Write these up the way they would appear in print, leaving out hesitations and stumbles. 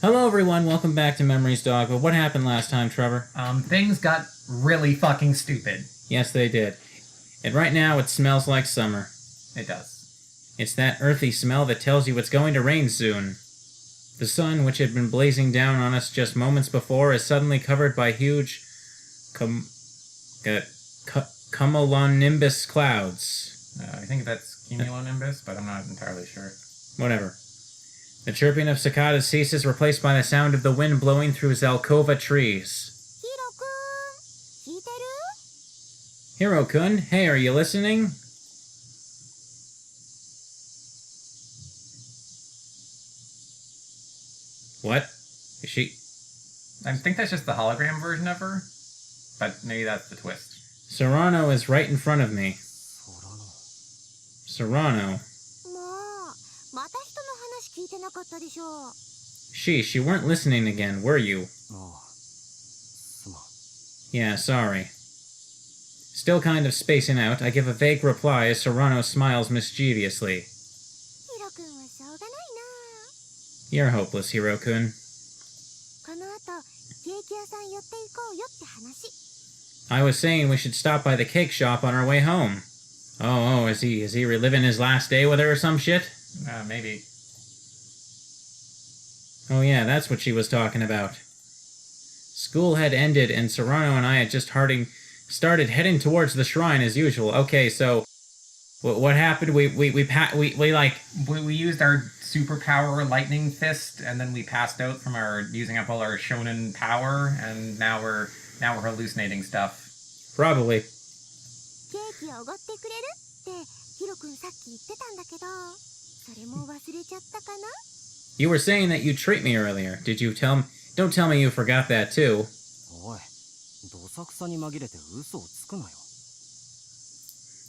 Hello everyone, welcome back to Memories Dogma. What happened last time, Trevor? Things got really fucking stupid. Yes, they did. And right now it smells like summer. It does. It's that earthy smell that tells you it's going to rain soon. The sun, which had been blazing down on us just moments before, is suddenly covered by huge cumulonimbus clouds. I think that's cumulonimbus, but I'm not entirely sure. Whatever. The chirping of cicadas ceases, replaced by the sound of the wind blowing through Zelkova trees. Hiro-kun, hey, are you listening? What? Is she... I think that's just the hologram version of her, but maybe that's the twist. Serrano is right in front of me. Serrano. Sheesh, you weren't listening again, were you? Yeah, sorry. Still kind of spacing out, I give a vague reply as Serrano smiles mischievously. You're hopeless, Hiro-kun. I was saying we should stop by the cake shop on our way home. Oh, is he reliving his last day with her or some shit? Maybe. Oh yeah, that's what she was talking about. School had ended and Serrano and I had just started heading towards the shrine as usual. Okay, so what happened? We used our superpower lightning fist, and then we passed out from using up all our shonen power, and now we're hallucinating stuff. Probably. You were saying that you'd treat me earlier. Did you tell me? Don't tell me you forgot that too.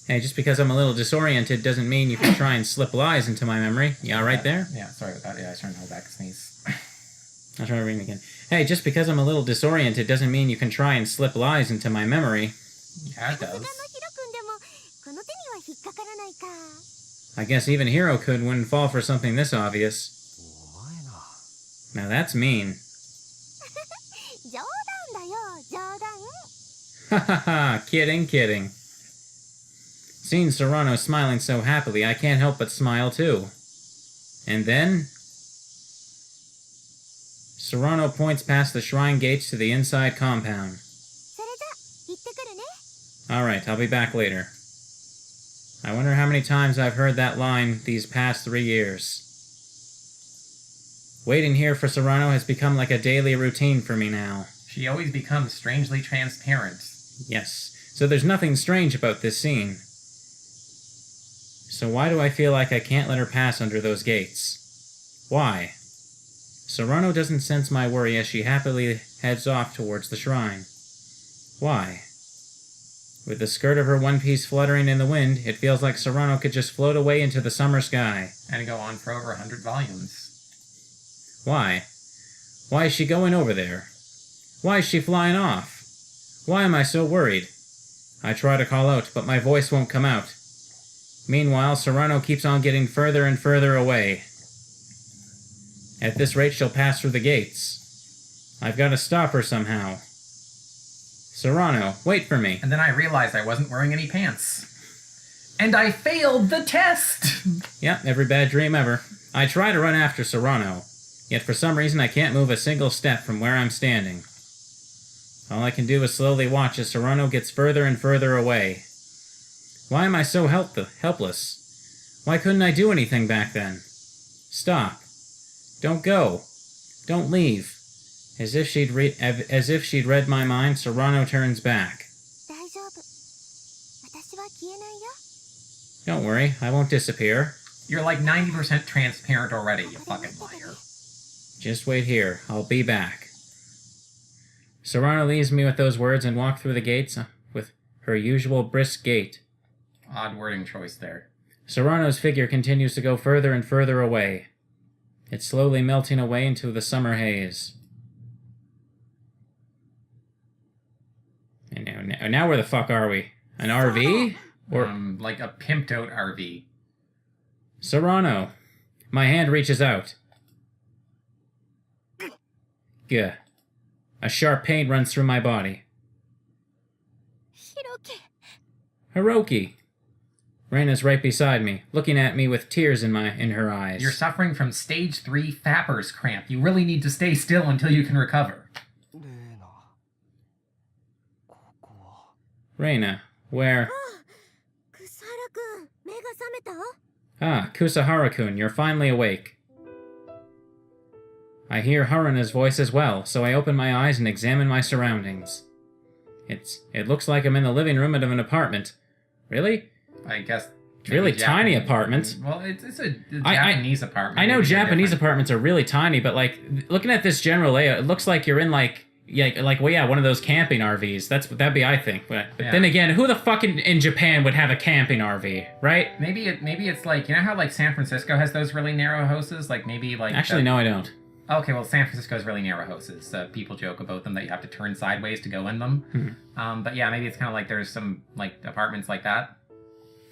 Hey, just because I'm a little disoriented doesn't mean you can try and slip lies into my memory. You all right there? Yeah, sorry about that. Yeah, I was trying to hold back a sneeze. I'll try to read it again. Hey, just because I'm a little disoriented doesn't mean you can try and slip lies into my memory. Yeah, it does. I guess even Hiro-kun wouldn't fall for something this obvious. Now that's mean. Hahaha, kidding. Seeing Serrano smiling so happily, I can't help but smile too. And then... Serrano points past the shrine gates to the inside compound. Alright, I'll be back later. I wonder how many times I've heard that line these past 3 years. Waiting here for Serrano has become like a daily routine for me now. She always becomes strangely transparent. Yes, so there's nothing strange about this scene. So why do I feel like I can't let her pass under those gates? Why? Serrano doesn't sense my worry as she happily heads off towards the shrine. Why? With the skirt of her one piece fluttering in the wind, it feels like Serrano could just float away into the summer sky. And go on for over 100 volumes. Why? Why is she going over there? Why is she flying off? Why am I so worried? I try to call out, but my voice won't come out. Meanwhile, Serrano keeps on getting further and further away. At this rate, she'll pass through the gates. I've got to stop her somehow. Serrano, wait for me. And then I realized I wasn't wearing any pants. And I failed the test! Yep, every bad dream ever. I try to run after Serrano, yet for some reason I can't move a single step from where I'm standing. All I can do is slowly watch as Serrano gets further and further away. Why am I so helpless? Why couldn't I do anything back then? Stop. Don't go. Don't leave. As if she'd read my mind, Serrano turns back. Don't worry, I won't disappear. You're like 90% transparent already, you fucking liar. Just wait here, I'll be back. Serrano leaves me with those words and walks through the gates with her usual brisk gait. Odd wording choice there. Serrano's figure continues to go further and further away. It's slowly melting away into the summer haze. And now where the fuck are we? An RV? Or like a pimped out RV. Serrano. My hand reaches out. Gah. A sharp pain runs through my body. Hiroki. Raina's right beside me, looking at me with tears in her eyes. You're suffering from stage 3 Fapper's cramp. You really need to stay still until you can recover. Raina, where? Ah, Kusahara-kun, you're finally awake. I hear Haruna's voice as well, so I open my eyes and examine my surroundings. It looks like I'm in the living room of an apartment. Really? I guess... Really tiny apartment. Well, it's a Japanese apartment. I know Japanese apartments are really tiny, but, like, looking at this general layout, it looks like you're in, one of those camping RVs. That'd be, I think. But then again, who the fuck in Japan would have a camping RV, right? Maybe it's like, you know how, like, San Francisco has those really narrow houses? Like, maybe, like... Actually, no, I don't. Okay, well, San Francisco has really narrow houses. People joke about them that you have to turn sideways to go in them. But yeah, maybe it's kind of like there's some, like, apartments like that.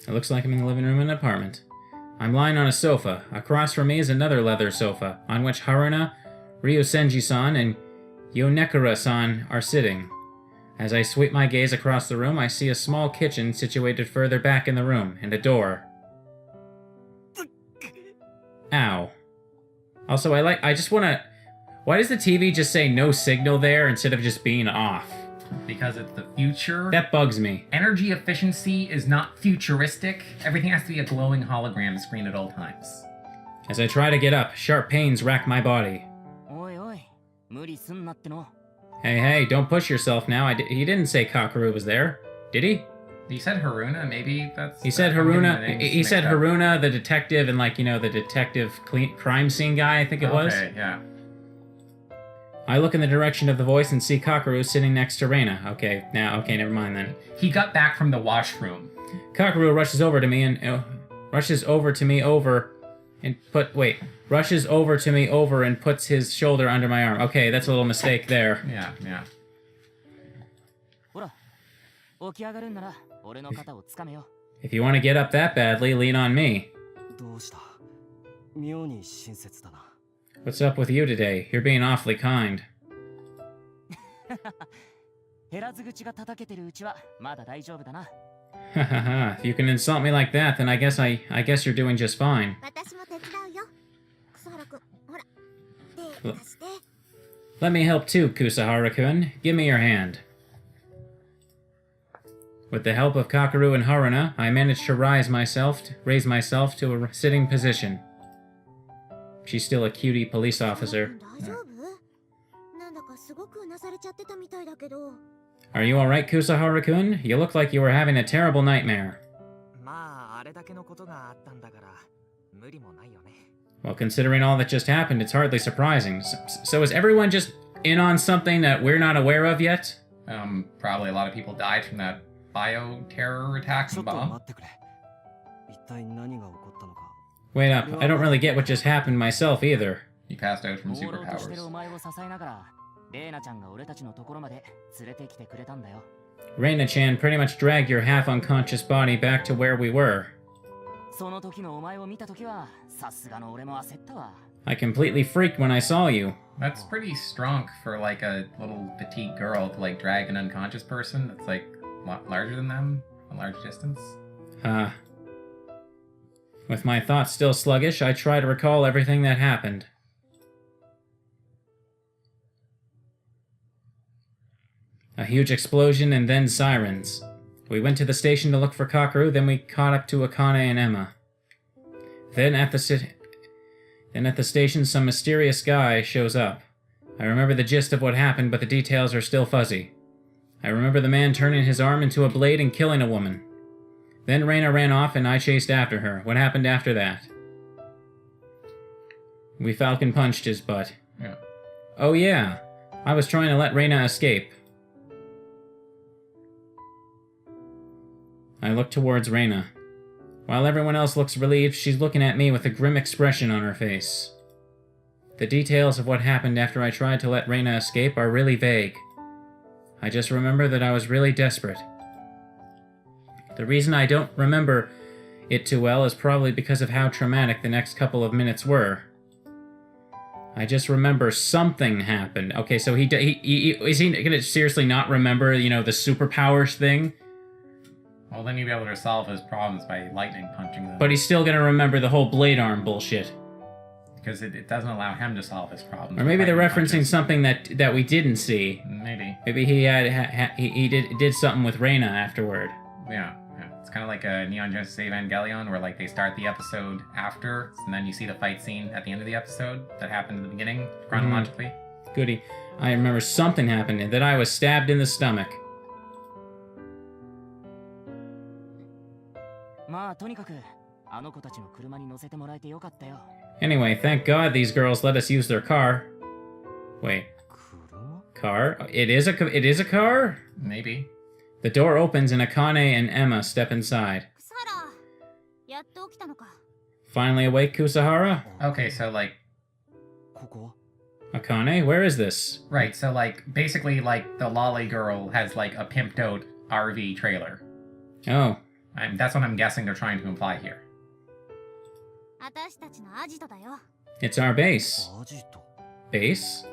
It looks like I'm in the living room of an apartment. I'm lying on a sofa. Across from me is another leather sofa, on which Haruna, Ryusenji-san, and Yonekura-san are sitting. As I sweep my gaze across the room, I see a small kitchen situated further back in the room, and a door. Ow. Also, I just want to... Why does the TV just say no signal there instead of just being off? Because it's the future. That bugs me. Energy efficiency is not futuristic. Everything has to be a glowing hologram screen at all times. As I try to get up, sharp pains rack my body. Hey, don't push yourself now. He didn't say Kakeru was there, did he? He said Haruna, maybe that's... He said Haruna, he said Haruna, the detective, and the detective crime scene guy, I think it was. Okay, yeah. I look in the direction of the voice and see Kakeru sitting next to Raina. Okay, never mind then. He got back from the washroom. Kakeru rushes over to me and puts his shoulder under my arm. Okay, that's a little mistake there. Yeah. If you want to get up that badly, lean on me. What's up with you today? You're being awfully kind. If you can insult me like that, then I guess you're doing just fine. Let me help too, Kusahara-kun. Give me your hand. With the help of Kakeru and Haruna, I managed to raise myself to a sitting position. She's still a cutie police officer. Are you alright, Kusahara-kun? You look like you were having a terrible nightmare. Well, considering all that just happened, it's hardly surprising. So is everyone just in on something that we're not aware of yet? Probably a lot of people died from that bio-terror attack and bomb. Wait up, I don't really get what just happened myself either. He passed out from superpowers. Raina-chan pretty much dragged your half-unconscious body back to where we were. I completely freaked when I saw you. That's pretty strong for, like, a little petite girl to, like, drag an unconscious person that's, like, larger than them, a large distance. With my thoughts still sluggish, I try to recall everything that happened. A huge explosion and then sirens. We went to the station to look for Kakeru, then we caught up to Akane and Emma. Then at the station, some mysterious guy shows up. I remember the gist of what happened, but the details are still fuzzy. I remember the man turning his arm into a blade and killing a woman. Then Raina ran off and I chased after her. What happened after that? We Falcon punched his butt. Yeah. Oh yeah, I was trying to let Raina escape. I look towards Raina. While everyone else looks relieved, she's looking at me with a grim expression on her face. The details of what happened after I tried to let Raina escape are really vague. I just remember that I was really desperate. The reason I don't remember it too well is probably because of how traumatic the next couple of minutes were. I just remember something happened. Okay, so he is he gonna seriously not remember, you know, the superpowers thing? Well, then you'd be able to solve his problems by lightning punching them. But he's still gonna remember the whole blade arm bullshit. Because it doesn't allow him to solve his problems. Or maybe they're referencing something that we didn't see. Maybe. Maybe he did something with Raina afterward. Yeah. It's kind of like a Neon Genesis Evangelion, where like they start the episode after, and then you see the fight scene at the end of the episode that happened in the beginning, chronologically. Goody. I remember something happened, and that I was stabbed in the stomach. Anyway, thank God these girls let us use their car. Wait. Car? It is a car? Maybe. The door opens and Akane and Emma step inside. Finally awake, Kusahara? Okay, so like... Akane, where is this? Right, so like, basically like the lolly girl has like a pimped out RV trailer. Oh. That's what I'm guessing they're trying to imply here. It's our base. Base?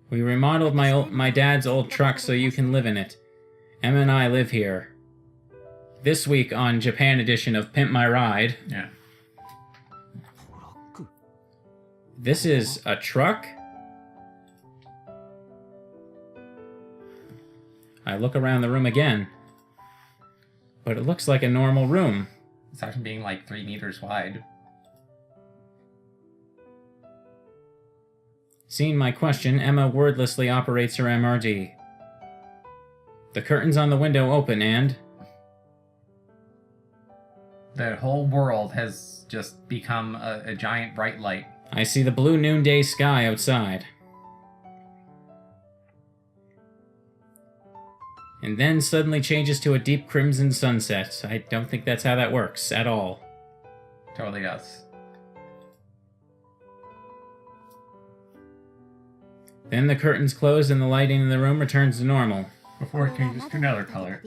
We remodeled my dad's old truck so you can live in it. Emma and I live here. This week on Japan edition of Pimp My Ride. Yeah. This is a truck? I look around the room again. But it looks like a normal room. Aside from being like 3 meters wide. Seeing my question, Emma wordlessly operates her MRD. The curtains on the window open and... The whole world has just become a giant bright light. I see the blue noonday sky outside. And then suddenly changes to a deep crimson sunset. I don't think that's how that works at all. Totally does. Then the curtains close and the lighting in the room returns to normal. Before it changes to another color.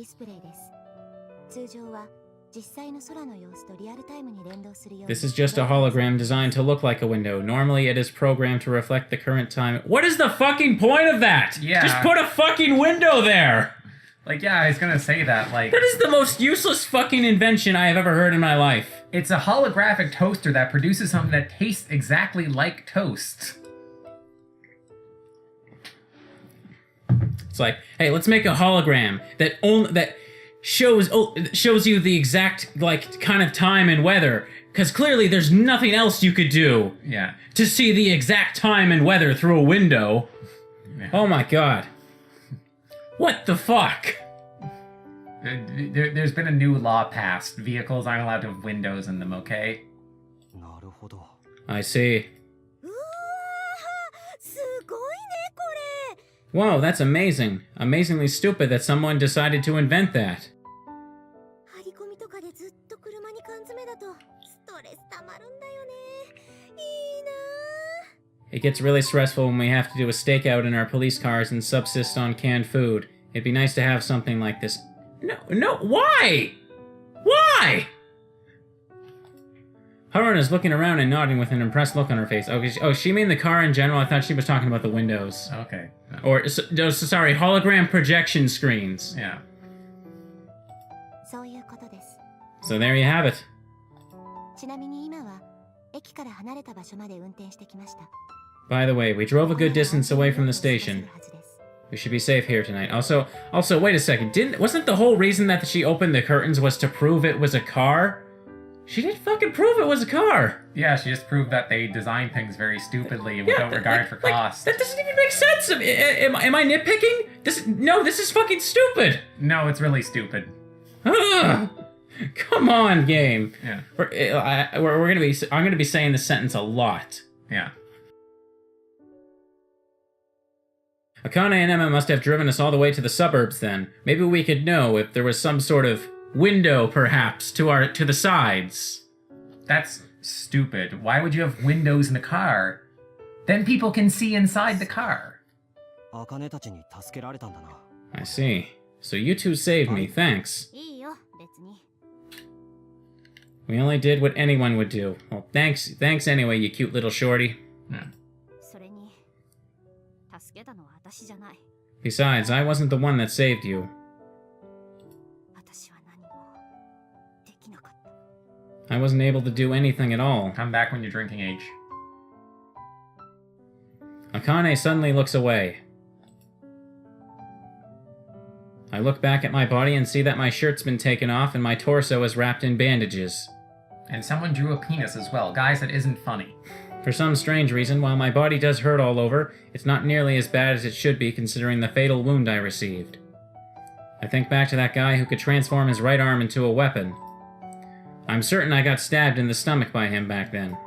This is just a hologram designed to look like a window. Normally it is programmed to reflect the current time. What is the fucking point of that? Yeah. Just put a fucking window there! Like, yeah, I was gonna say that, like... That is the most useless fucking invention I have ever heard in my life. It's a holographic toaster that produces something that tastes exactly like toast. It's like, hey, let's make a hologram that shows you the exact like kind of time and weather, because clearly there's nothing else you could do. Yeah. To see the exact time and weather through a window. Yeah. Oh my god. What the fuck? There's been a new law passed. Vehicles aren't allowed to have windows in them, okay? I see. Whoa, that's amazing. Amazingly stupid that someone decided to invent that. It gets really stressful when we have to do a stakeout in our police cars and subsist on canned food. It'd be nice to have something like this. No, why? Why? Haruna's looking around and nodding with an impressed look on her face. Oh, she mean the car in general? I thought she was talking about the windows. Okay. Or, sorry, hologram projection screens. Yeah. So there you have it. By the way, we drove a good distance away from the station. We should be safe here tonight. Also, wait a second. Wasn't the whole reason that she opened the curtains was to prove it was a car? She didn't fucking prove it was a car. Yeah, she just proved that they design things very stupidly without regard for cost. That doesn't even make sense. Am I nitpicking? This is fucking stupid. No, it's really stupid. Ugh. Come on, game. Yeah. I'm gonna be saying this sentence a lot. Yeah. Akane and Emma must have driven us all the way to the suburbs then. Maybe we could know if there was some sort of window, perhaps, to the sides. That's stupid. Why would you have windows in the car? Then people can see inside the car. I see. So you two saved me, thanks. We only did what anyone would do. Well, thanks anyway, you cute little shorty. Yeah. Besides, I wasn't the one that saved you. I wasn't able to do anything at all. Come back when you're drinking age. Akane suddenly looks away. I look back at my body and see that my shirt's been taken off and my torso is wrapped in bandages. And someone drew a penis as well. Guys, that isn't funny. For some strange reason, while my body does hurt all over, it's not nearly as bad as it should be considering the fatal wound I received. I think back to that guy who could transform his right arm into a weapon. I'm certain I got stabbed in the stomach by him back then.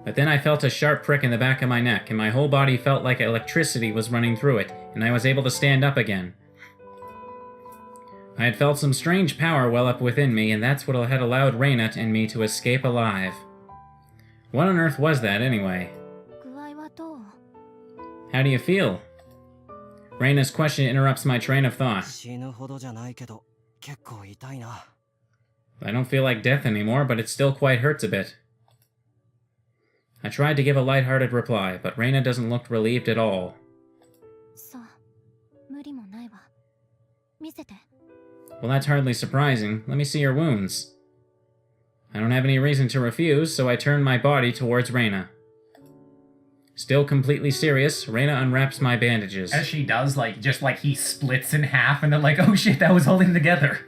But then I felt a sharp prick in the back of my neck, and my whole body felt like electricity was running through it, and I was able to stand up again. I had felt some strange power well up within me, and that's what had allowed Raina and me to escape alive. What on earth was that, anyway? How do you feel? Raina's question interrupts my train of thought. I don't feel like death anymore, but it still quite hurts a bit. I tried to give a lighthearted reply, but Raina doesn't look relieved at all. Well, that's hardly surprising. Let me see your wounds. I don't have any reason to refuse, so I turn my body towards Raina. Still completely serious, Raina unwraps my bandages. As she does, just like he splits in half and they're like, oh shit, that was holding together.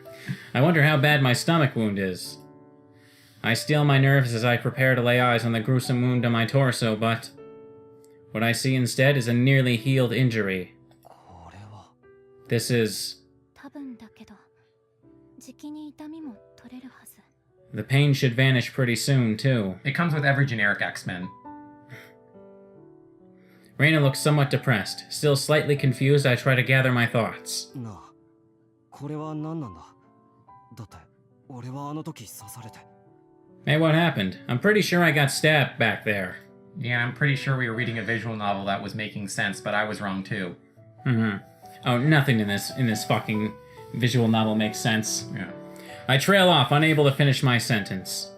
I wonder how bad my stomach wound is. I steel my nerves as I prepare to lay eyes on the gruesome wound on my torso, but what I see instead is a nearly healed injury. This is... The pain should vanish pretty soon, too. It comes with every generic X-Men. Raina looks somewhat depressed. Still slightly confused, I try to gather my thoughts. Hey, what happened? I'm pretty sure I got stabbed back there. Yeah, I'm pretty sure we were reading a visual novel that was making sense, but I was wrong too. Oh, nothing in this fucking visual novel makes sense. Yeah. I trail off, unable to finish my sentence.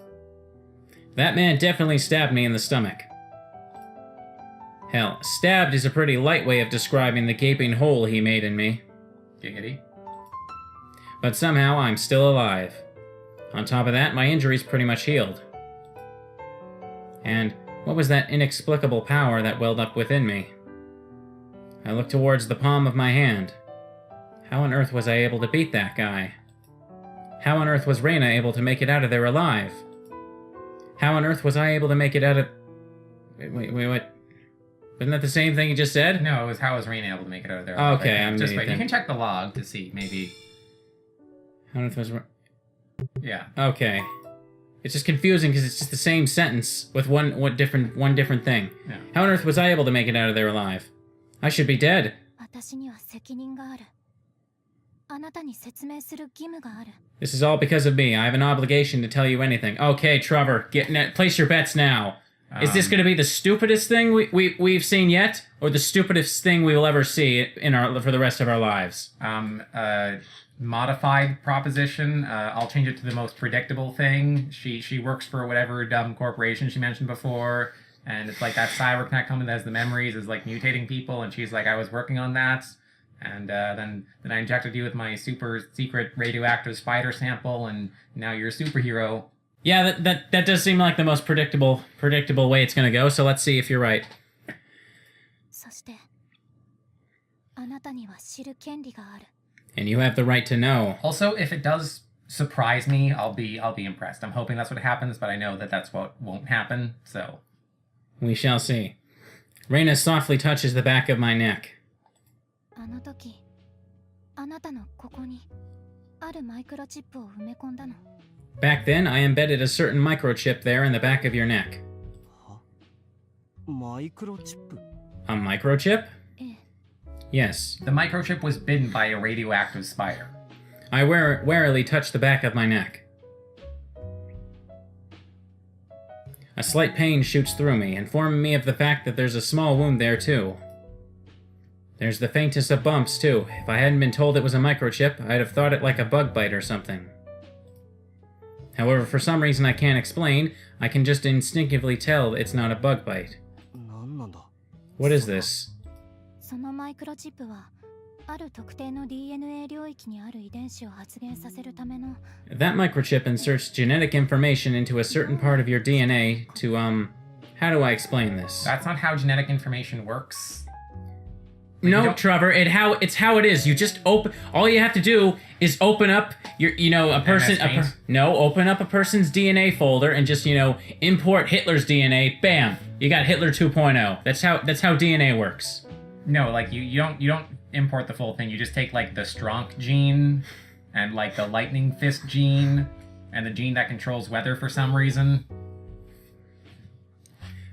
That man definitely stabbed me in the stomach. Hell, stabbed is a pretty light way of describing the gaping hole he made in me. Giggity. But somehow I'm still alive. On top of that, my injury's pretty much healed. And what was that inexplicable power that welled up within me? I look towards the palm of my hand. How on earth was I able to beat that guy? How on earth was Raina able to make it out of there alive? How on earth was I able to make it out of... Wait, what? Wasn't that the same thing you just said? No, it was how was Raina able to make it out of there alive? Okay, I'm just wait. You can check the log to see, maybe. How on earth was... Yeah. Okay. It's just confusing because it's just the same sentence with one different thing. Yeah. How on earth was I able to make it out of there alive? I should be dead. This is all because of me. I have an obligation to tell you anything. Okay, Trevor, place your bets now. Is this going to be the stupidest thing we've seen yet, or the stupidest thing we will ever see for the rest of our lives? Modified proposition. I'll change it to the most predictable thing. She works for whatever dumb corporation she mentioned before, and it's like that cyberconnect company that has the memories is like mutating people, and she's like, I was working on that, and then I injected you with my super secret radioactive spider sample, and now you're a superhero. Yeah, that does seem like the most predictable way it's gonna go. So let's see if you're right. And you have the right to know. Also, if it does surprise me, I'll be impressed. I'm hoping that's what happens, but I know that's what won't happen. So we shall see. Raina softly touches the back of my neck. Back then, I embedded a certain microchip there in the back of your neck. A microchip? Yes. The microchip was bitten by a radioactive spider. I warily touched the back of my neck. A slight pain shoots through me, informing me of the fact that there's a small wound there too. There's the faintest of bumps too. If I hadn't been told it was a microchip, I'd have thought it like a bug bite or something. However, for some reason I can't explain, I can just instinctively tell it's not a bug bite. What is this? そのマイクロチップはある特定の DNA 領域にある遺伝子を発現させるための That microchip inserts genetic information into a certain part of your DNA to, how do I explain this? That's not how genetic information works. No, Trevor, it's how it is. You just all you have to do is open up your, a person, open up a person's DNA folder and just, import Hitler's DNA. Bam, you got Hitler 2.0. That's how DNA works. No, like you don't import the full thing. You just take like the Stronk gene and like the lightning fist gene and the gene that controls weather for some reason.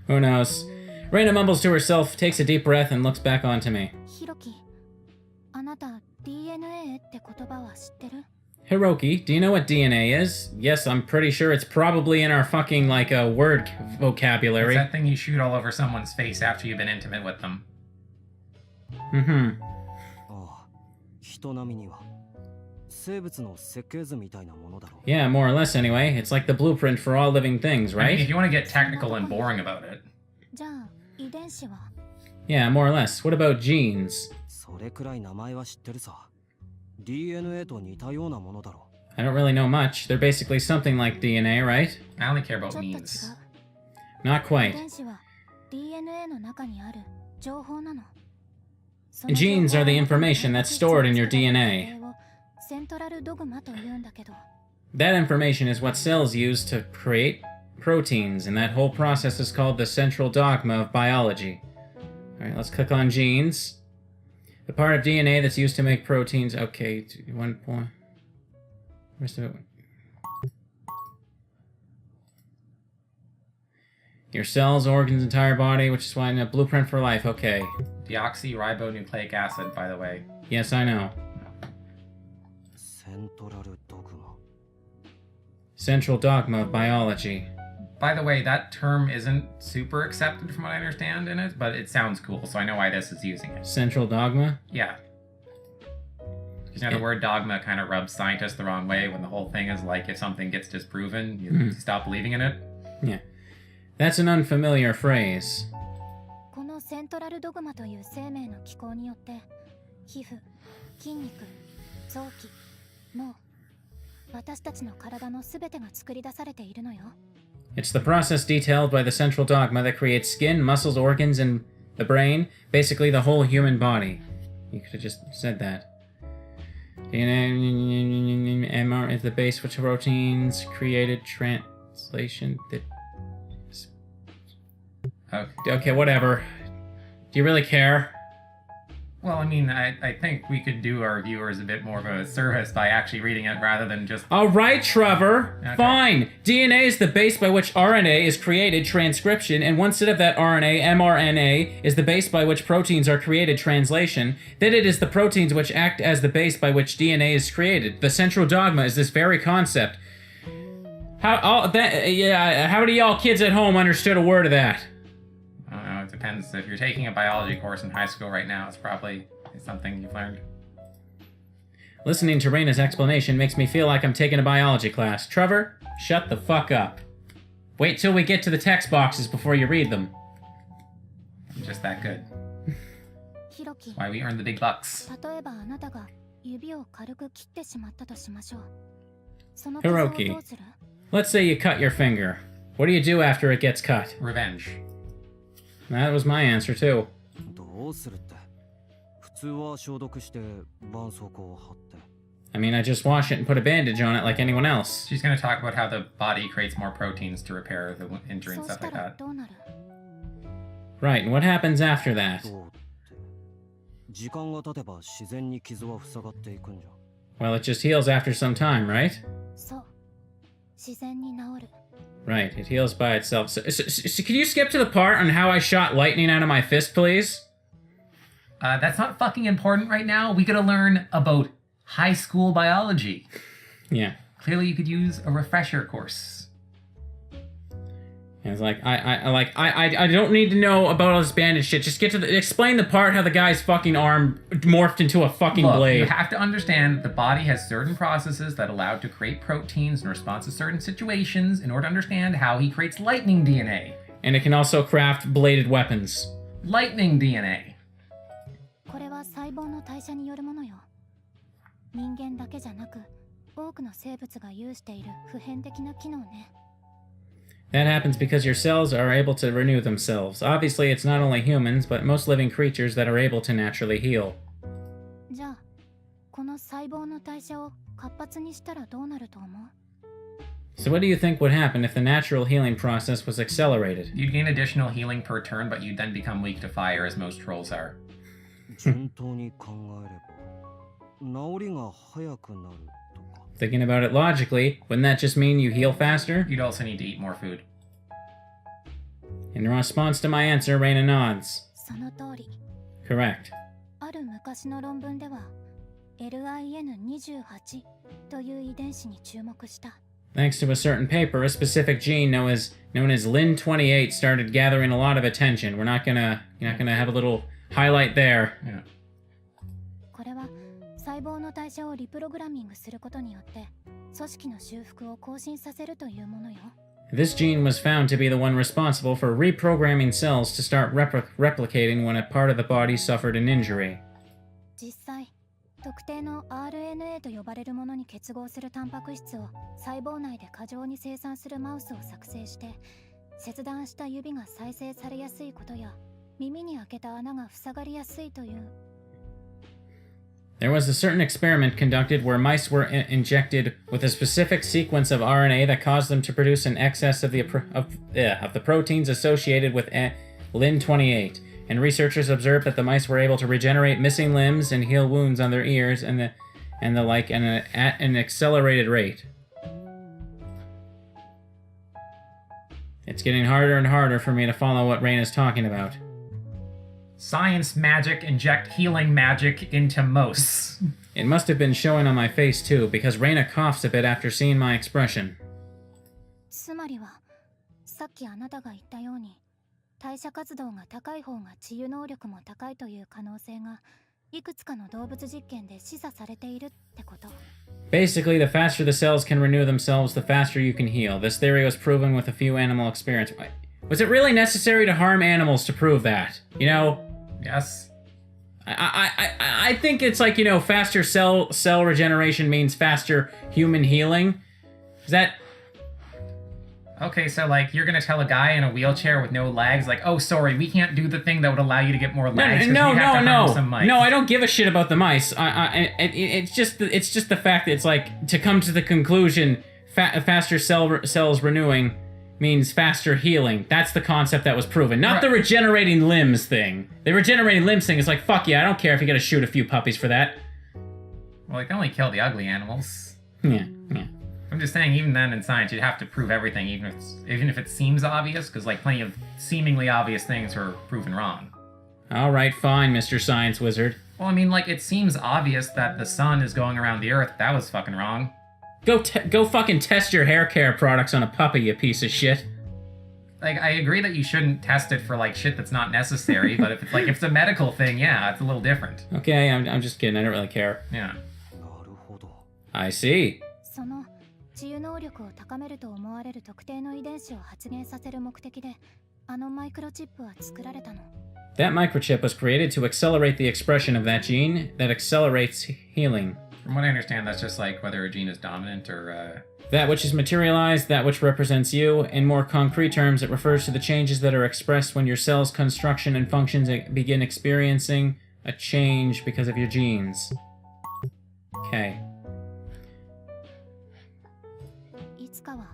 Who knows? Raina mumbles to herself, takes a deep breath, and looks back onto me. ヒロキ、あなた DNA って言葉は知ってる？ Hiroki, do you know what DNA is? Yes, I'm pretty sure it's probably in our fucking, word vocabulary. It's that thing you shoot all over someone's face after you've been intimate with them. Mm-hmm. Yeah, more or less anyway. It's like the blueprint for all living things, right? I mean, if you want to get technical and boring about it. じゃあ遺伝子は？ Yeah, more or less. What about genes? I don't really know much. They're basically something like DNA, right? I only care about ちょっと違 means. う。 Not 遺 quite. 伝子は DNA の中にある情報なの。 Genes are the information that's stored in your DNA. セントラルドグマと言うんだけど。 That information is what cells use to create proteins, and that whole process is called the central dogma of biology. Alright, let's click on genes. The part of DNA that's used to make proteins. Okay, 1 point. Rest of it. Your cells, organs, entire body, which is why in a blueprint for life. Okay. Deoxyribonucleic acid, by the way. Yes, I know. Central dogma of biology. By the way, that term isn't super accepted from what I understand in it, but it sounds cool, so I know why this is using it. Central dogma? Yeah. Because the word dogma kind of rubs scientists the wrong way when the whole thing is like if something gets disproven, you stop believing in it. Yeah. That's an unfamiliar phrase. このセントラルドグマという生命の機構によって皮膚、筋肉、臓器、脳、私たちの体のすべてが作り出されているのよ。 It's the process detailed by the central dogma that creates skin, muscles, organs, and the brain, basically the whole human body. You could have just said that. DNA MR is the base which proteins created translation. Okay, whatever. Do you really care? Well, I mean, I think we could do our viewers a bit more of a service by actually reading it rather than just... Alright, Trevor! Okay. Fine! DNA is the base by which RNA is created, transcription, and one set of that RNA, mRNA, is the base by which proteins are created, translation. Then it is the proteins which act as the base by which DNA is created. The central dogma is this very concept. How do y'all kids at home understood a word of that? I don't know, it depends. If you're taking a biology course in high school right now, it's probably something you've learned. Listening to Raina's explanation makes me feel like I'm taking a biology class. Trevor, shut the fuck up. Wait till we get to the text boxes before you read them. I'm just that good. ヒロキ、 That's why we earn the big bucks. 例えばあなたが指を軽く切ってしまったとしましょう。その傷をどうする？ Let's say you cut your finger. What do you do after it gets cut? Revenge. That was my answer too. I mean, I just wash it and put a bandage on it like anyone else. She's going to talk about how the body creates more proteins to repair the injury and そうし stuff た like ら that. どうなる？ Right, and what happens after that? Well, it just heals after some time, right? そう。自然に治る。 Right, it heals by itself. So, can you skip to the part on how I shot lightning out of my fist, please? That's not fucking important right now. We gotta learn about high school biology. Yeah. Clearly you could use a refresher course. And it's like, I don't need to know about all this bandage shit. Just explain the part how the guy's fucking arm morphed into a fucking blade. You have to understand that the body has certain processes that allow it to create proteins in response to certain situations in order to understand how he creates lightning DNA. And it can also craft bladed weapons. Lightning DNA. これは細胞の代謝によるものよ。人間だけじゃなく、多くの生物が有している普遍的な機能ね。That happens because your cells are able to renew themselves. Obviously, it's not only humans, but most living creatures that are able to naturally heal. じゃあ、この細胞の代謝を活発にしたらどうなると思う? So what do you think would happen if the natural healing process was accelerated? You'd gain additional healing per turn, but you'd then become weak to fire, as most trolls are. 順当に考えれば治りが早くなるとか。 Thinking about it logically, wouldn't that just mean you heal faster? You'd also need to eat more food. In response to my answer, Raina nods. その通り。 Correct. ある昔の論文では LIN28 という遺伝子に注目した。 Thanks to a certain paper, a specific gene known as Lin28 started gathering a lot of attention. You're not gonna have a little highlight there. Yeah. これは細胞の代謝をリプログラミングすることによって組織の修復を更新させるというものよ。 This gene was found to be the one responsible for reprogramming cells to start replicating when a part of the body suffered an injury. 実際、特定の RNA と呼ばれるものに結合するタンパク質を細胞内で過剰に生産するマウスを作成して、切断した指が再生されやすいことや、耳に開けた穴が塞がりやすいという。 There was a certain experiment conducted where mice were injected with a specific sequence of RNA that caused them to produce an excess of the proteins associated with Lin28, and researchers observed that the mice were able to regenerate missing limbs and heal wounds on their ears and the like at an accelerated rate. It's getting harder and harder for me to follow what Raina's talking about. Science magic inject healing magic into mouse. It must have been showing on my face too, because Raina coughs a bit after seeing my expression. つまりは、さっきあなたが言ったように、代謝活動が高い方が治癒能力も高いという可能性が、いくつかの動物実験で示唆されているってこと。 Basically, the faster the cells can renew themselves, the faster you can heal. This theory was proven with a few animal experiments. Was it really necessary to harm animals to prove that? You know? Yes. I think it's like, you know, faster cell regeneration means faster human healing. Is that... Okay, so like you're gonna tell a guy in a wheelchair with no legs, like, oh, sorry, we can't do the thing that would allow you to get more legs. No, No, I don't give a shit about the mice. It's just the fact that it's like to come to the conclusion, faster cells renewing means faster healing. That's the concept that was proven, not the regenerating limbs thing. The regenerating limbs thing is like, fuck yeah, I don't care if you gotta shoot a few puppies for that. Well, you can only kill the ugly animals. Yeah. I'm just saying, even then in science, you'd have to prove everything, even if it seems obvious, because like plenty of seemingly obvious things were proven wrong. All right, fine, Mr. Science Wizard. Well, I mean, like, it seems obvious that the sun is going around the Earth. That was fucking wrong. Go fucking test your hair care products on a puppy, you piece of shit. Like, I agree that you shouldn't test it for, like, shit that's not necessary, but if it's a medical thing, yeah, it's a little different. Okay, I'm just kidding. I don't really care. Yeah. なるほど。 I see. その治癒能力を高めると思われる特定の遺伝子を発現させる目的で、あのマイクロチップは作られたの。 That microchip was created to accelerate the expression of that gene that accelerates healing. From what I understand, that's just like whether a gene is dominant or, That which is materialized, that which represents you. In more concrete terms, it refers to the changes that are expressed when your cell's construction and functions begin experiencing a change because of your genes. Okay. いつかは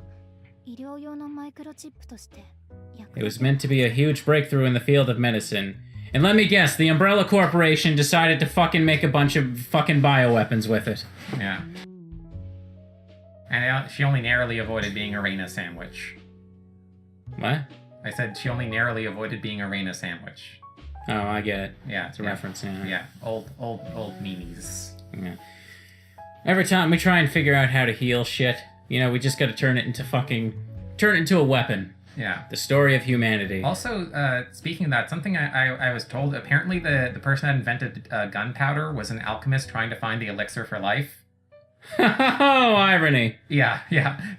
医療用のマイクロチップとして役 It was meant to be a huge breakthrough in the field of medicine. And let me guess, the Umbrella Corporation decided to fucking make a bunch of fucking bioweapons with it. yeah. And she only narrowly avoided being a Raina sandwich. What? I said she only narrowly avoided being a Raina sandwich. Oh, I get it. Yeah. It's a reference, yeah. Yeah. Old memes. Yeah. Every time we try and figure out how to heal shit, you know, we just gotta turn it into a weapon. Yeah. The story of humanity. Also, speaking of that, something I was told, apparently the person that invented gunpowder was an alchemist trying to find the elixir for life. Oh, irony. Yeah.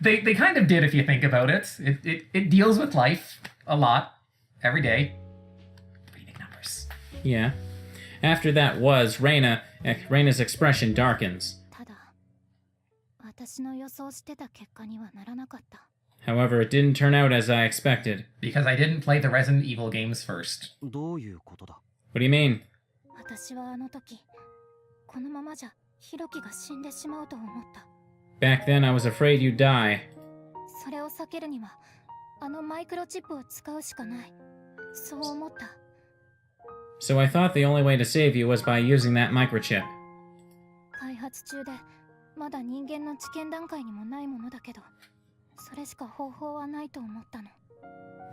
They kind of did if you think about it. It deals with life a lot, every day. Pretty big numbers. Yeah. After that was Raina's expression darkens. ただ私の予想してた結果にはならなかった。 However, it didn't turn out as I expected. Because I didn't play the Resident Evil games first. どういうことだ？ What do you mean? 私はあの時このままじゃヒロキが死んでしまうと思った。 Back then, I was afraid you'd die. それを避けるにはあのマイクロチップを使うしかない。そう思った。 So I thought the only way to save you was by using that microchip. 開発中でまだ人間の治験段階にもないものだけど、それしか方法はないと思ったの。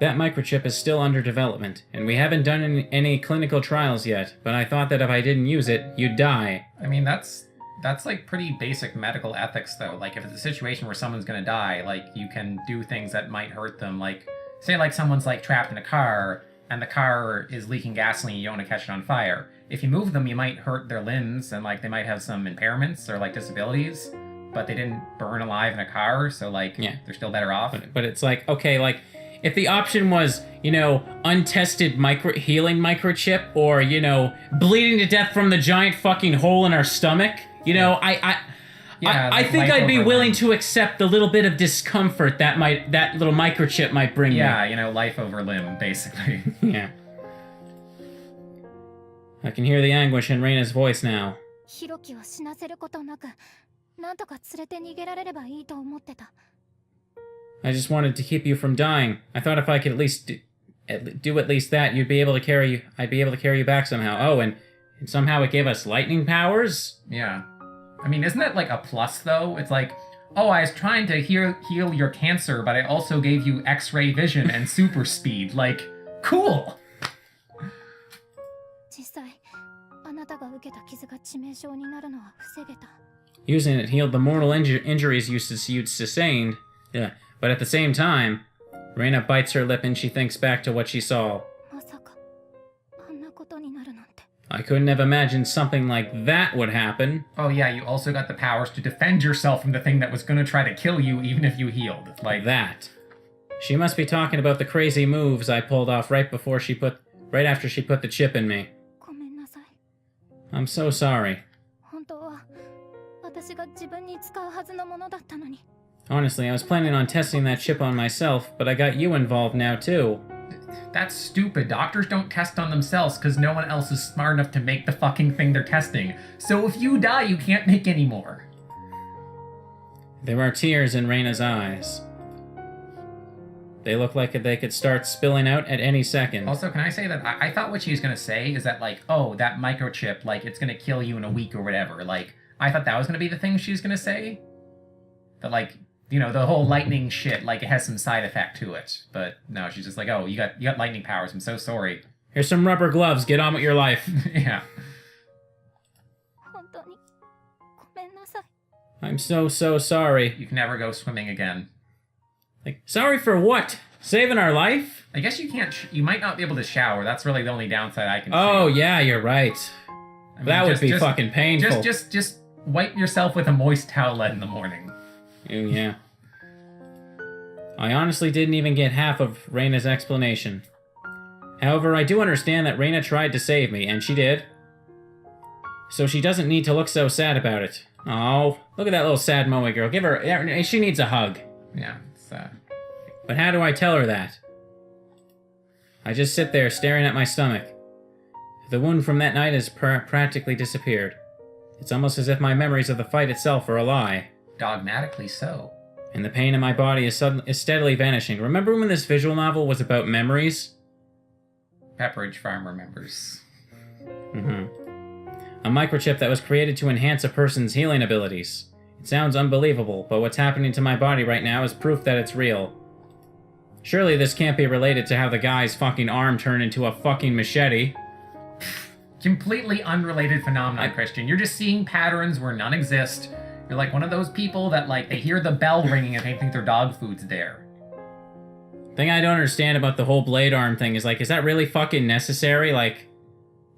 That microchip is still under development, and we haven't done any clinical trials yet, but I thought that if I didn't use it, you'd die. I mean, that's like pretty basic medical ethics, though. Like, if it's a situation where someone's gonna die, like, you can do things that might hurt them. Like, say, like, someone's, like, trapped in a car, and the car is leaking gasoline, you don't want to catch it on fire. If you move them, you might hurt their limbs, and, like, they might have some impairments or, like, disabilities, but they didn't burn alive in a car, so, like, Yeah. they're still better off. But it's like, okay, like, if the option was, untested healing microchip, or, bleeding to death from the giant fucking hole in our stomach, I think I'd be willing to accept the little bit of discomfort that little microchip might bring me. Yeah, life over limb, basically. Yeah. I can hear the anguish in Raina's voice now. ヒロキを死なせることなく、なんとか連れて逃げられればいいと思ってた。 I just wanted to keep you from dying. I thought if I could at least do at least that, I'd be able to carry you back somehow. Oh, and somehow it gave us lightning powers? Yeah. I mean, isn't that like a plus, though? It's like, oh, I was trying to heal your cancer, but I also gave you X-ray vision and super speed. Like, cool! 実際、あなたが受けた傷が致命傷になるのは防げた。 Using it healed the mortal injuries you'd sustained. Yeah. But at the same time, Raina bites her lip and she thinks back to what she saw. まさか、あんなことになるなんて。 I couldn't have imagined something like that would happen. Oh yeah, you also got the powers to defend yourself from the thing that was gonna try to kill you even if you healed. Like that. She must be talking about the crazy moves I pulled off right after she put the chip in me. ごめんなさい。 I'm so sorry. 本当は私が自分に使うはずのものだったのに。 Honestly, I was planning on testing that chip on myself, but I got you involved now too. That's stupid. Doctors don't test on themselves because no one else is smart enough to make the fucking thing they're testing. So if you die, you can't make any more. There are tears in Raina's eyes. They look like they could start spilling out at any second. Also, can I say that I thought what she was going to say is that, like, oh, that microchip, like, it's going to kill you in a week or whatever. Like, I thought that was going to be the thing she was going to say. That, like, the whole lightning shit, like, it has some side effect to it. But no, she's just like, oh, you got lightning powers. I'm so sorry. Here's some rubber gloves. Get on with your life. Yeah. 本当にごめんなさい。 I'm so sorry. You can never go swimming again. Like, sorry for what? Saving our life? I guess you can't. You might not be able to shower. That's really the only downside I can see. Oh, yeah, you're right. I mean, That would be fucking painful. Just wipe yourself with a moist towelette in the morning. Oh, yeah. I honestly didn't even get half of Raina's explanation. However, I do understand that Raina tried to save me, and she did. So she doesn't need to look so sad about it. Oh, look at that little sad Moe girl. Give her... She needs a hug. Yeah, it's sad. But how do I tell her that? I just sit there staring at my stomach. The wound from that night has practically disappeared. It's almost as if my memories of the fight itself are a lie. Dogmatically so. And the pain in my body is steadily vanishing. Remember when this visual novel was about memories? Pepperidge Farm remembers. Mm-hmm. A microchip that was created to enhance a person's healing abilities. It sounds unbelievable, but what's happening to my body right now is proof that it's real. Surely this can't be related to how the guy's fucking arm turned into a fucking machete. Completely unrelated phenomenon, Christian. You're just seeing patterns where none exist. You're like one of those people that, like, they hear the bell ringing and they think their dog food's there. Thing I don't understand about the whole blade arm thing is, like, is that really fucking necessary? Like,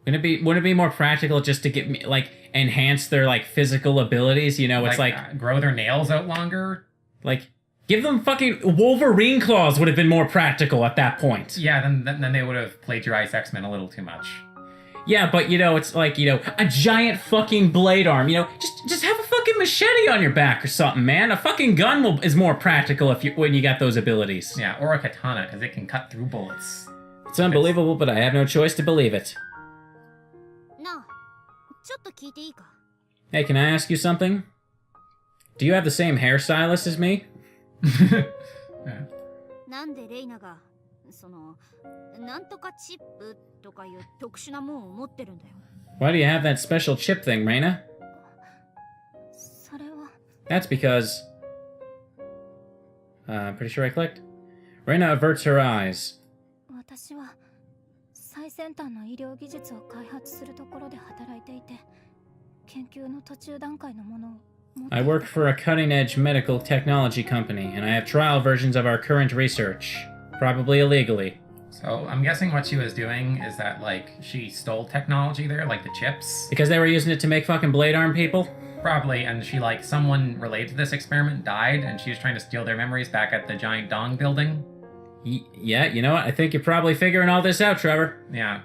wouldn't it be more practical just to get, like, enhance their, like, physical abilities? You know, it's like grow their nails out longer. Like, give them fucking Wolverine claws would have been more practical at that point. Yeah, then they would have plagiarized X-Men a little too much. Yeah, but, you know, it's like, you know, a giant fucking blade arm, you know, just have a fucking machete on your back or something, man. A fucking gun is more practical when you got those abilities. Yeah, or a katana, because it can cut through bullets. It's unbelievable, but I have no choice to believe it. Hey, can I ask you something? Do you have the same hairstylist as me? Yeah. なんでレイナがそのなんとかチップとかいう特殊なもんを持ってるんだよ。 Why do you have that special chip thing, Raina? それは That's because... I'm pretty sure I clicked. Raina averts her eyes. 私は最先端の医療技術を開発するところで働いていて、研究の途中段階のものを持って I work for a cutting-edge medical technology company, and I have trial versions of our current research. Probably illegally. So I'm guessing what she was doing is that, like, she stole technology there, like the chips. Because they were using it to make fucking blade arm people? Probably, and she, like, someone related to this experiment died, and she was trying to steal their memories back at the giant Dong building. Yeah, you know what? I think you're probably figuring all this out, Trevor. Yeah.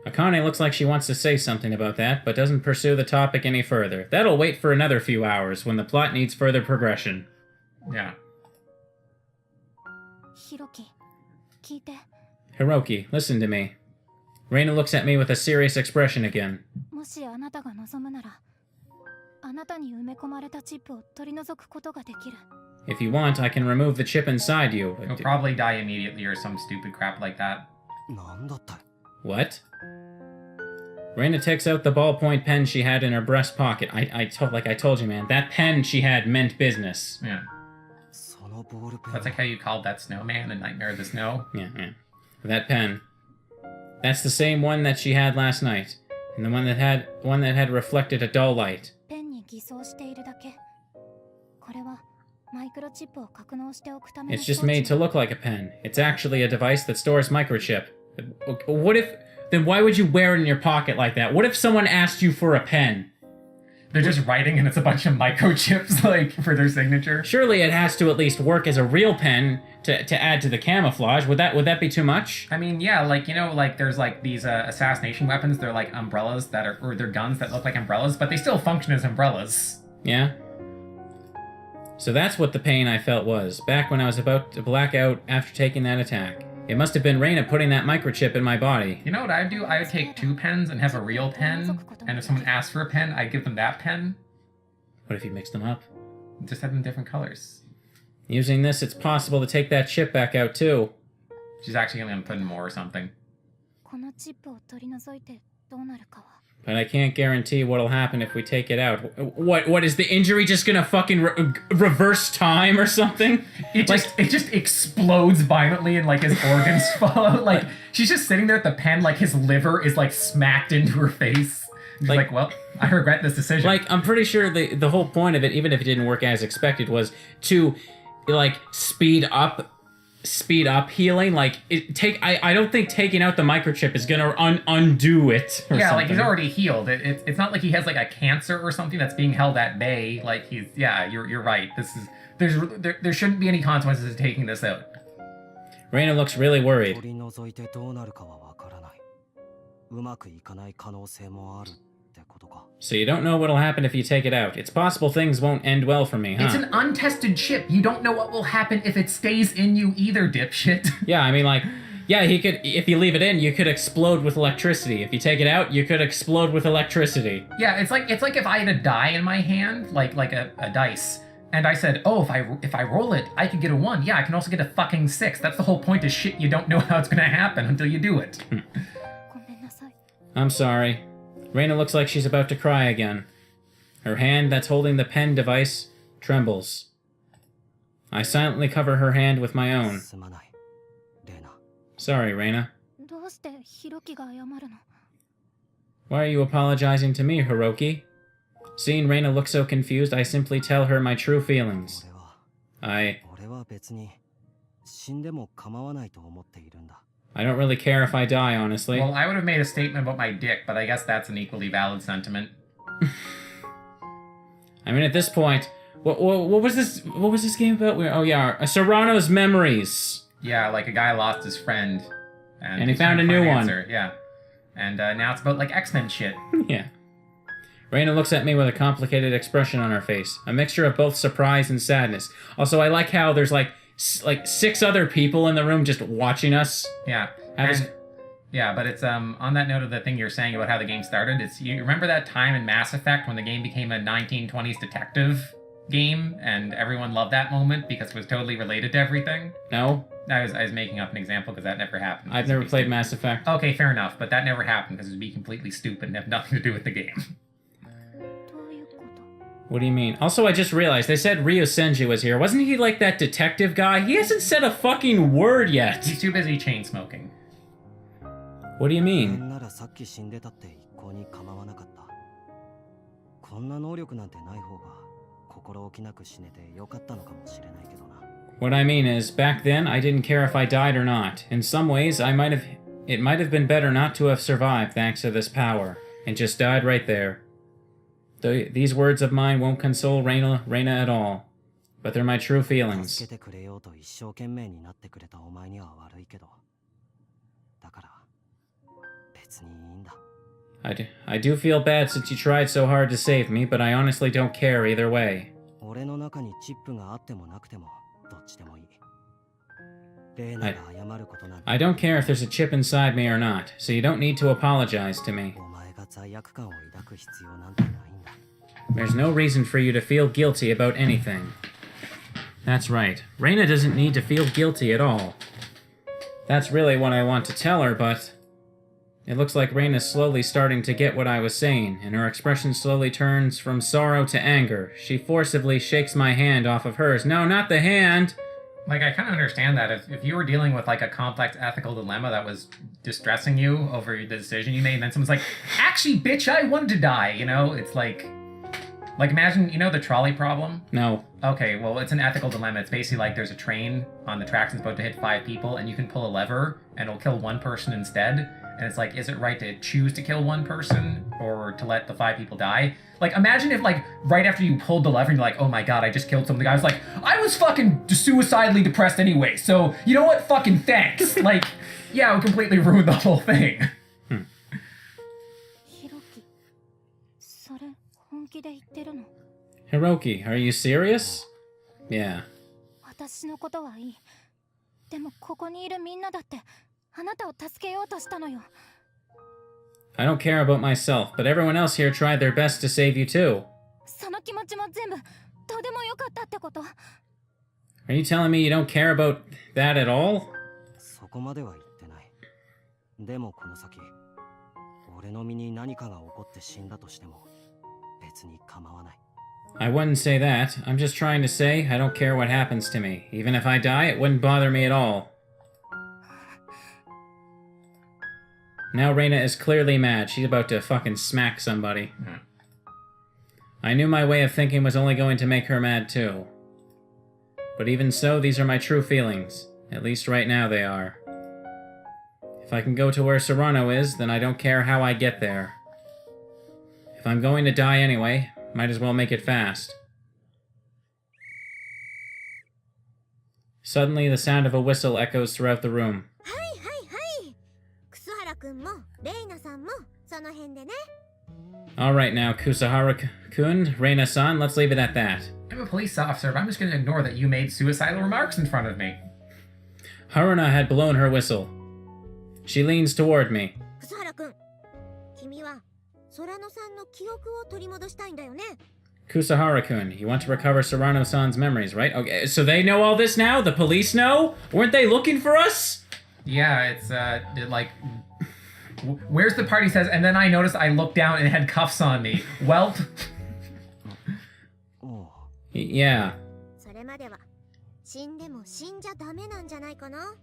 Akane looks like she wants to say something about that, but doesn't pursue the topic any further. That'll wait for another few hours, when the plot needs further progression. Yeah. ヒロキ、聞いて。 Hiroki, listen to me. Raina looks at me with a serious expression again. もしあなたが望むなら、あなたに埋め込まれたチップを取り除くことができる。 If you want, I can remove the chip inside you. You'll probably die immediately or some stupid crap like that. なんだったい What? Raina takes out the ballpoint pen she had in her breast pocket. I told you, man, that pen she had meant business. Yeah. そのボールペン That's like how you called that snowman in Nightmare of the Snow. Yeah. That pen. That's the same one that she had last night, and the one that had reflected a dull light. ペンに偽装しているだけ。これはマイクロチップを格納しておくための It's just made to look like a pen. It's actually a device that stores microchip. What if... Then why would you wear it in your pocket like that? What if someone asked you for a pen? They're just writing and it's a bunch of microchips, like, for their signature. Surely it has to at least work as a real pen to add to the camouflage. Would that be too much? I mean, yeah, like, you know, like, there's, like, these assassination weapons. They're, like, umbrellas that are... Or they're guns that look like umbrellas, but they still function as umbrellas. Yeah? So that's what the pain I felt was, back when I was about to black out after taking that attack. It must have been Raina putting that microchip in my body. You know what I would do? I would take 2 pens and have a real pen, and if someone asks for a pen, I'd give them that pen. What if you mix them up? Just have them different colors. Using this, it's possible to take that chip back out too. She's actually going to put in more or something. このチップを取り除いてどうなるかは。 But I can't guarantee what'll happen if we take it out. What is the injury just gonna fucking reverse time or something? It just explodes violently and, like, his organs fall out. Like, she's just sitting there at the pen, like, his liver is, like, smacked into her face. She's like, well, I regret this decision. Like, I'm pretty sure the whole point of it, even if it didn't work as expected, was to, like, speed up healing. Like, I don't think taking out the microchip is gonna undo it or yeah, something. like, he's already healed. It's not like he has, like, a cancer or something that's being held at bay. Like, you're right. There shouldn't be any consequences to taking this out. Raina looks really worried. 取り除いてどうなるかはわからない。うまくいかない可能性もあるってことか。 So you don't know what'll happen if you take it out. It's possible things won't end well for me, huh? It's an untested chip. You don't know what will happen if it stays in you either, dipshit. Yeah, I mean, like, yeah, he could, if you leave it in, you could explode with electricity. If you take it out, you could explode with electricity. Yeah, it's like if I had a die in my hand, like a dice, and I said, oh, if I roll it, I could get a 1. Yeah, I can also get a fucking 6. That's the whole point of shit. You don't know how it's gonna happen until you do it. ごめんなさい。 I'm sorry. Raina looks like she's about to cry again. Her hand that's holding the pen device trembles. I silently cover her hand with my own. すまない。レイナ。 Sorry, Raina. どうしてヒロキが謝るの？ Why are you apologizing to me, Hiroki? Seeing Raina look so confused, I simply tell her my true feelings. 俺は別に死んでも構わないと思っているんだ。 I don't really care if I die, honestly. Well, I would have made a statement about my dick, but I guess that's an equally valid sentiment. I mean, at this point, what was this? What was this game about? Oh yeah, Serrano's memories. Yeah, like a guy lost his friend, And he he's found trying a to new find an one. answer. Yeah, and now it's about like X-Men shit. Yeah. Raina looks at me with a complicated expression on her face, a mixture of both surprise and sadness. Also, I like how there's like 6 other people in the room just watching us. Yeah. Yeah, but it's on that note of the thing you're saying about how the game started, it's you remember that time in Mass Effect when the game became a 1920s detective game and everyone loved that moment because it was totally related to everything? No, I was making up an example because that never happened. I've never played Mass Effect. Okay, fair enough, but that never happened because it would be completely stupid and have nothing to do with the game. どういうこと？ What do you mean? Also, I just realized they said Ryo Senji was here. Wasn't he like that detective guy? He hasn't said a fucking word yet. He's too busy chain smoking. What do you な mean? んならさっき死んでたって一向に構わなかった。こんな能力なんてない方が心置きなく死ねてよかったのかもしれないけどな。 What I mean is, back then, I didn't care if I died or not. In some ways, it might have been better not to have survived thanks to this power, and just died right there. These words of mine won't console Raina at all, but they're my true 助 feelings. けてくれようと一生懸命になってくれたお前には悪いけど。だから別にいいんだ。 I do feel bad since you tried so hard to save me, but I honestly don't care either way. 俺の中にチップがあってもなくてもどっちでもいい。レイナが謝ることなんて I don't care if there's a chip inside me or not, so you don't need to apologize to me. お前が罪悪感を抱く必要なんてないんだ。 There's no reason for you to feel guilty about anything. That's right. Raina doesn't need to feel guilty at all. That's really what I want to tell her, but... It looks like Raina's slowly starting to get what I was saying, and her expression slowly turns from sorrow to anger. She forcibly shakes my hand off of hers. No, not the hand! Like, I kind of understand that. If you were dealing with, like, a complex ethical dilemma that was distressing you over the decision you made, and then someone's like, actually, bitch, I wanted to die, you know? It's like... Like, imagine, you know the trolley problem? No. Okay, well, it's an ethical dilemma. It's basically like there's a train on the tracks and it's about to hit 5 people, and you can pull a lever, and it'll kill 1 person instead. And it's like, is it right to choose to kill 1 person, or to let the 5 people die? Like, imagine if, like, right after you pulled the lever, and you're like, oh my god, I just killed somebody. I was like, I was fucking suicidally depressed anyway, so, you know what? Fucking thanks. Like, yeah, it would completely ruin the whole thing. ヒロキ、それ本気で言ってるの？ Hiroki, are you serious? Yeah. 私のことはいい。でもここにいるみんなだってあなたを助けようとしたのよ。 I don't care about myself, but everyone else here tried their best to save you too. その気持ちも全部どうでもよかったってこと？ Are you telling me you don't care about that at all? そこまでは言ってない。でもこの先、俺の身に何かが起こって死んだとしても別に構わない。 I wouldn't say that. I'm just trying to say I don't care what happens to me. Even if I die, it wouldn't bother me at all. Now Raina is clearly mad. She's about to fucking smack somebody. I knew my way of thinking was only going to make her mad too. But even so, these are my true feelings. At least right now they are. If I can go to where Serrano is, then I don't care how I get there. If I'm going to die anyway, might as well make it fast. Suddenly, the sound of a whistle echoes throughout the room. はいはいはい。楠原くんもレイナさんもその辺でね。 Alright now, Kusahara-kun, Reina-san, let's leave it at that. I'm a police officer, but I'm just going to ignore that you made suicidal remarks in front of me. Haruna had blown her whistle. She leans toward me. 楠原くん、君は空野さんの記憶を取り戻したいんだよね。 Kusahara-kun, you want to recover Serrano-san's memories, right? Okay, so they know all this now? The police know? Weren't they looking for us? Yeah, it's, like... Where's the party says, and then I noticed I looked down and it had cuffs on me. Welp. Yeah. それまでは死んでも死んじゃダメなんじゃないかな。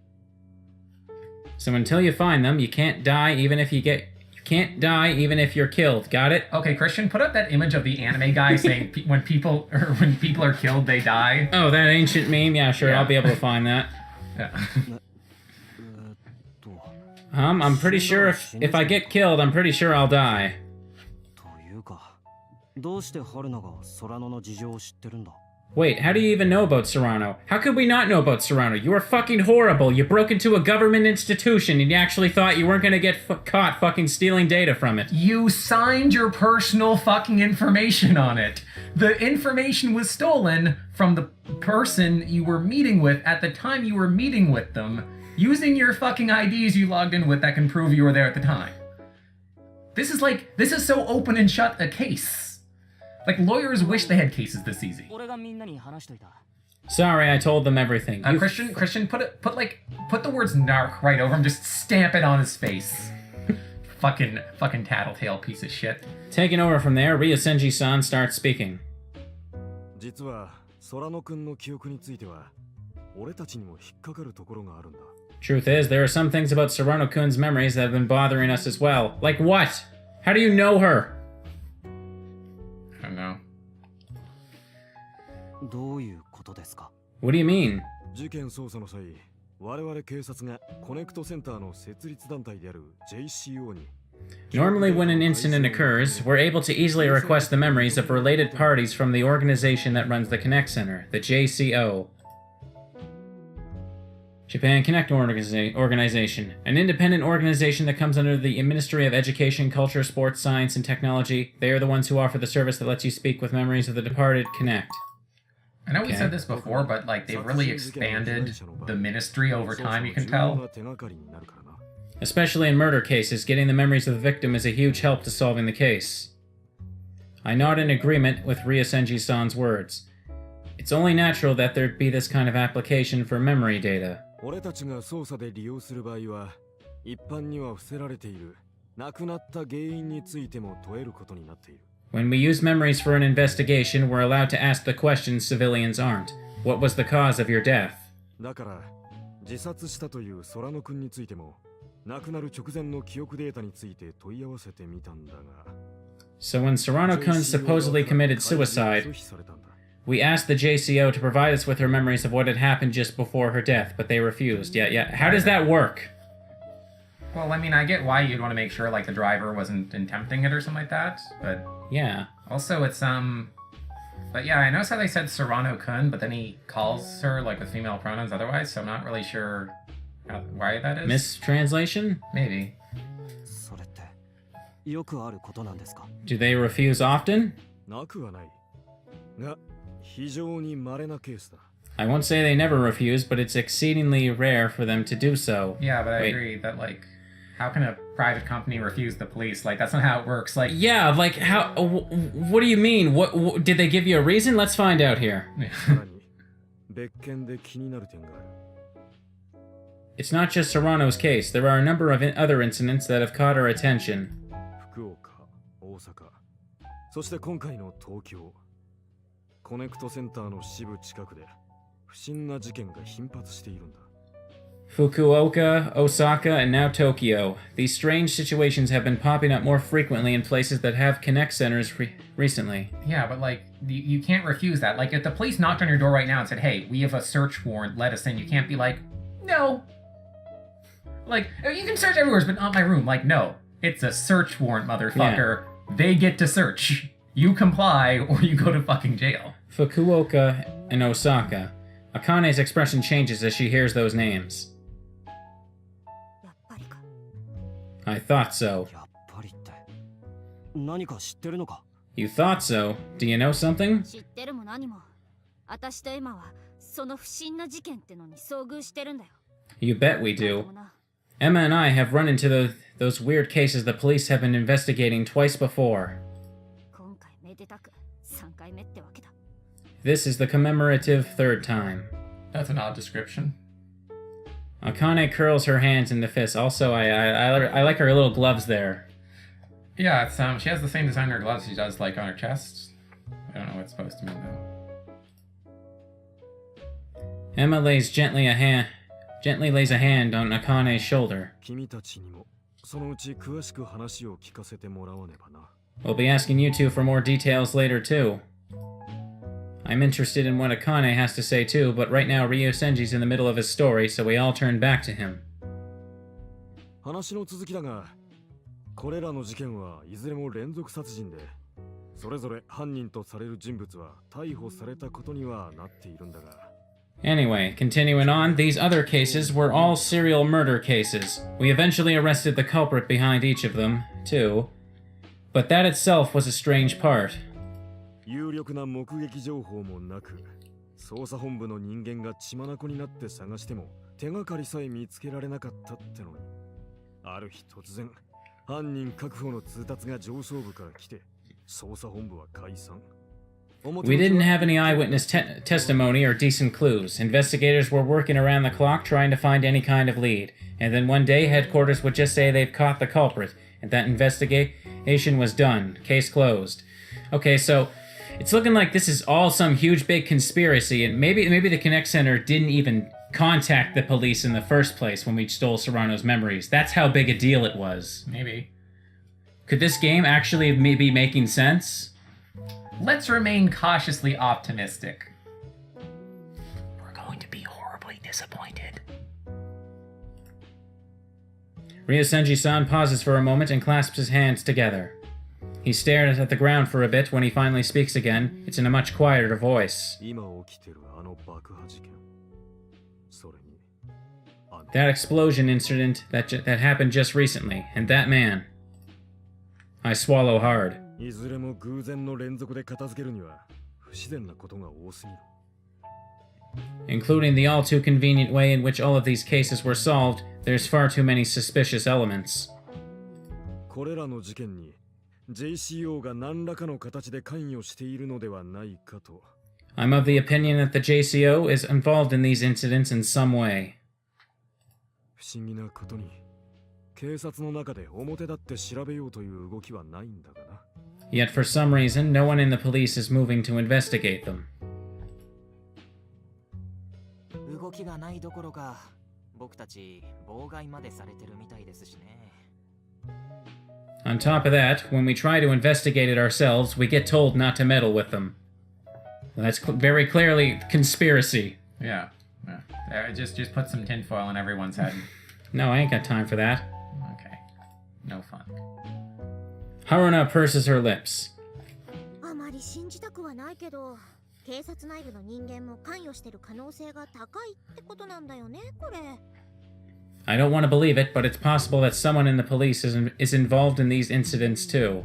So until you find them, you can't die even if you get can't die even if you're killed. Got it? Okay, Christian, put up that image of the anime guy saying when people are killed, they die. Oh, that ancient meme? Yeah, sure, Yeah. I'll be able to find that. Yeah. I'm pretty sure if I get killed, I'm pretty sure I'll die. というか、どうして春菜が空野の事情を知ってるんだ？ Wait, how do you even know about Serrano? How could we not know about Serrano? You were fucking horrible. You broke into a government institution and you actually thought you weren't gonna get caught fucking stealing data from it. You signed your personal fucking information on it. The information was stolen from the person you were meeting with at the time you were meeting with them, using your fucking IDs you logged in with that can prove you were there at the time. This is so open and shut a case. Like, lawyers wish they had cases this easy. 俺がみんなに話しといた。 Sorry, I told them everything. You Christian, put the words narc right over him. Just stamp it on his face. fucking tattletale piece of shit. Taking over from there, Ryosenji-san starts speaking. 実は空野くんの記憶については俺たちにも引っかかるところがあるんだ。 Truth is, there are some things about Serrano-kun's memories that have been bothering us as well. Like what? How do you know her? I don't know. どういうことですか？ What do you mean? 事件捜査の際、我々警察がコネクトセンターの設立団体である JCO に Normally, when an incident occurs, we're able to easily request the memories of related parties from the organization that runs the Connect Center, the JCO. Japan Connect Organization, an independent organization that comes under the Ministry of Education, Culture, Sports, Science, and Technology. They are the ones who offer the service that lets you speak with memories of the departed Connect. I know we said this before, but like they've really expanded the ministry over time, you can tell. Especially in murder cases, getting the memories of the victim is a huge help to solving the case. I nod in agreement with Ryosenji-san's words. It's only natural that there'd be this kind of application for memory data. 俺たちが捜査で利用する場合は一般には伏せられている亡くなった原因についても問えることになっている。 When we use memories for an investigation, we're allowed to ask the questions civilians aren't. What was the cause of your death? だから自殺したという空野くんについても亡くなる直前の記憶データについて問い合わせてみたんだが。 So when Serrano-kun supposedly committed suicide, we asked the JCO to provide us with her memories of what had happened just before her death, but they refused. Yeah. How does that work? Well, I mean, I get why you'd want to make sure like the driver wasn't attempting it or something like that, but Yeah. also it's but yeah, I noticed how they said Serrano-kun, but then he calls her like with female pronouns otherwise, so I'm not really sure why that is. Mistranslation? Maybe. それってよくあることなんですか？ Do they refuse often? なくはない。が非常に稀なケースだ。 I won't say they never refuse, but it's exceedingly rare for them to do so. Yeah, but I Wait. agree that like, how can a private company refuse the police? Like, that's not how it works. Like, Yeah, like how? What do you mean? What did they give you a reason? Let's find out here. さらに別件で気になる点がある。 It's not just Serrano's case. There are a number of other incidents that have caught our attention. 福岡、大阪、そして今回の東京。コネクトセンターの支部近くで不審な事件が頻発しているんだ。 Fukuoka, Osaka, and now Tokyo. These strange situations have been popping up more frequently in places that have Connect centers recently. yeah, but like, you can't refuse that. Like, if the police knocked on your door right now and said, "Hey, we have a search warrant, let us in," you can't be like, "No." Like, you can search everywhere, but not my room. Like, no, it's a search warrant, motherfucker. They get to search. You comply, or you go to fucking jail. Fukuoka and Osaka. Akane's expression changes as she hears those names. やっぱりか。 I thought so. やっぱりって何か知ってるのか？ You thought so? Do you know something? 知ってるも何も。私とエマはその不審な事件ってのに遭遇してるんだよ。 You bet we で do. もな、 Emma and I have run into those weird cases the police have been investigating twice before. 今回めでたく3回目ってわけだ。 This is the commemorative third time. That's an odd description. Akane curls her hands into fists. Also, I like her little gloves there. Yeah, it's she has the same designer gloves she does like on her chest. I don't know what it's supposed to mean though. Emma gently lays a hand on Akane's shoulder. 君たちにもそのうち詳しく話を聞かせてもらわねばな。 We'll be asking you two for more details later, too. I'm interested in what Akane has to say, too, but right now Ryo Senji's in the middle of his story, so we all turn back to him. 話の続きだが、これらの事件はいずれも連続殺人で、それぞれ犯人とされる人物は逮捕されたことにはなっているんだが。 Anyway, continuing on, these other cases were all serial murder cases. We eventually arrested the culprit behind each of them, too. But that itself was a strange part. 有力な目撃情報もなく、捜査本部の人間が血眼になって探しても手がかりさえ見つけられなかったってのに、ある日突然犯人確保の通達が上層部から来て、捜査本部は解散。 We didn't have any eyewitness testimony or decent clues. Investigators were working around the clock trying to find any kind of lead. And then one day, headquarters would just say they've caught the culprit, and that investigation was done. Case closed. Okay, so it's looking like this is all some huge big conspiracy, and maybe the Connect Center didn't even contact the police in the first place when we stole Serrano's memories. That's how big a deal it was. Maybe. Could this game actually be making sense? Let's remain cautiously optimistic. We're going to be horribly disappointed. Ryosenji-san pauses for a moment and clasps his hands together. He stares at the ground for a bit. When he finally speaks again, it's in a much quieter voice. That explosion incident that happened just recently, and that man. I swallow hard. いずれも偶然の連続で片付けるには不自然なことが多すぎる。 Including the all too convenient way in which all of these cases were solved, there's far too many suspicious elements. これらの事件に JCO が何らかの形で関与しているのではないかと。 I'm of the opinion that the JCO is involved in these incidents in some way. 不思議なことに、警察の中で表立って調べようという動きはないんだがな。 Yet for some reason, no one in the police is moving to investigate them. 動きがないどころか、僕たち妨害までされてるみたいですしね。 On top of that, when we try to investigate it ourselves, we get told not to meddle with them. That's very clearly conspiracy. Yeah. Just put some tinfoil in everyone's head. No, I ain't got time for that. Okay. No fun. Haruna purses her lips. あまり信じたくはないけど、警察内部の人間も関与してる可能性が高いってことなんだよね、これ。 I don't want to believe it, but it's possible that someone in the police is involved in these incidents too.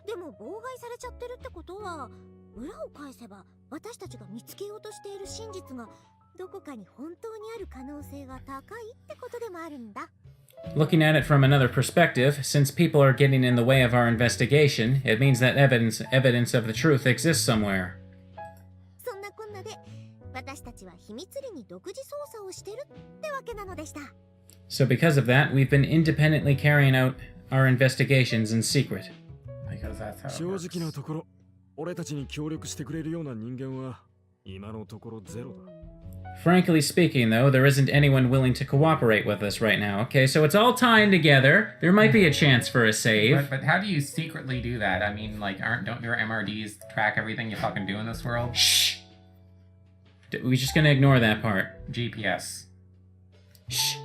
でも妨害されちゃってるってことは、裏を返せば私たちが見つけようとしている真実がどこかに本当にある可能性が高いってことでもあるんだ。 Looking at it from another perspective, since people are getting in the way of our investigation, it means that evidence of the truth exists somewhere. そんなこんなで、私たちは秘密裏に独自捜査をしてるってわけなのでした。 So because of that, we've been independently carrying out our investigations in secret. Because that's how it 正 works. 直なところ、俺たちに協力してくれるような人間は今のところゼロだ。 Frankly speaking, though, there isn't anyone willing to cooperate with us right now. Okay, so it's all tying together. There might be a chance for a save. But how do you secretly do that? I mean, like, don't your MRDs track everything you fucking do in this world? Shh. We're just gonna ignore that part. GPS. Shh.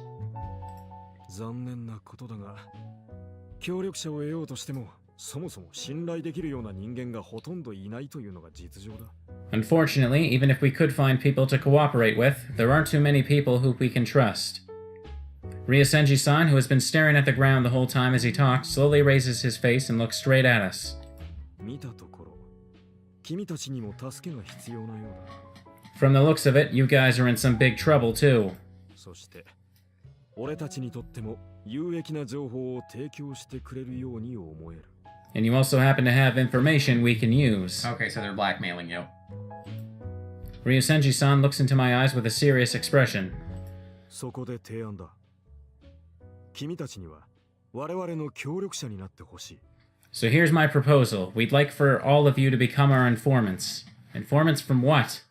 残念なことだが、協力者を得ようとしても、そもそも信頼できるような人間がほとんどいないというのが実情だ。 Unfortunately, even if we could find people to cooperate with, there aren't too many people who we can trust. Ryosenji-san, who has been staring at the ground the whole time as he talked, slowly raises his face and looks straight at us. 見たところ、君たちにも助けが必要なようだ。 From the looks of it, you guys are in some big trouble too. そして、俺たちにとっても有益な情報を提供してくれるように思える。 And you also happen to have information we can use. Okay, so they're blackmailing you. Ryosenji-san looks into my eyes with a serious expression. そこで提案だ。君たちには我々の協力者になってほしい。 So here's my proposal. We'd like for all of you to become our informants. Informants from what?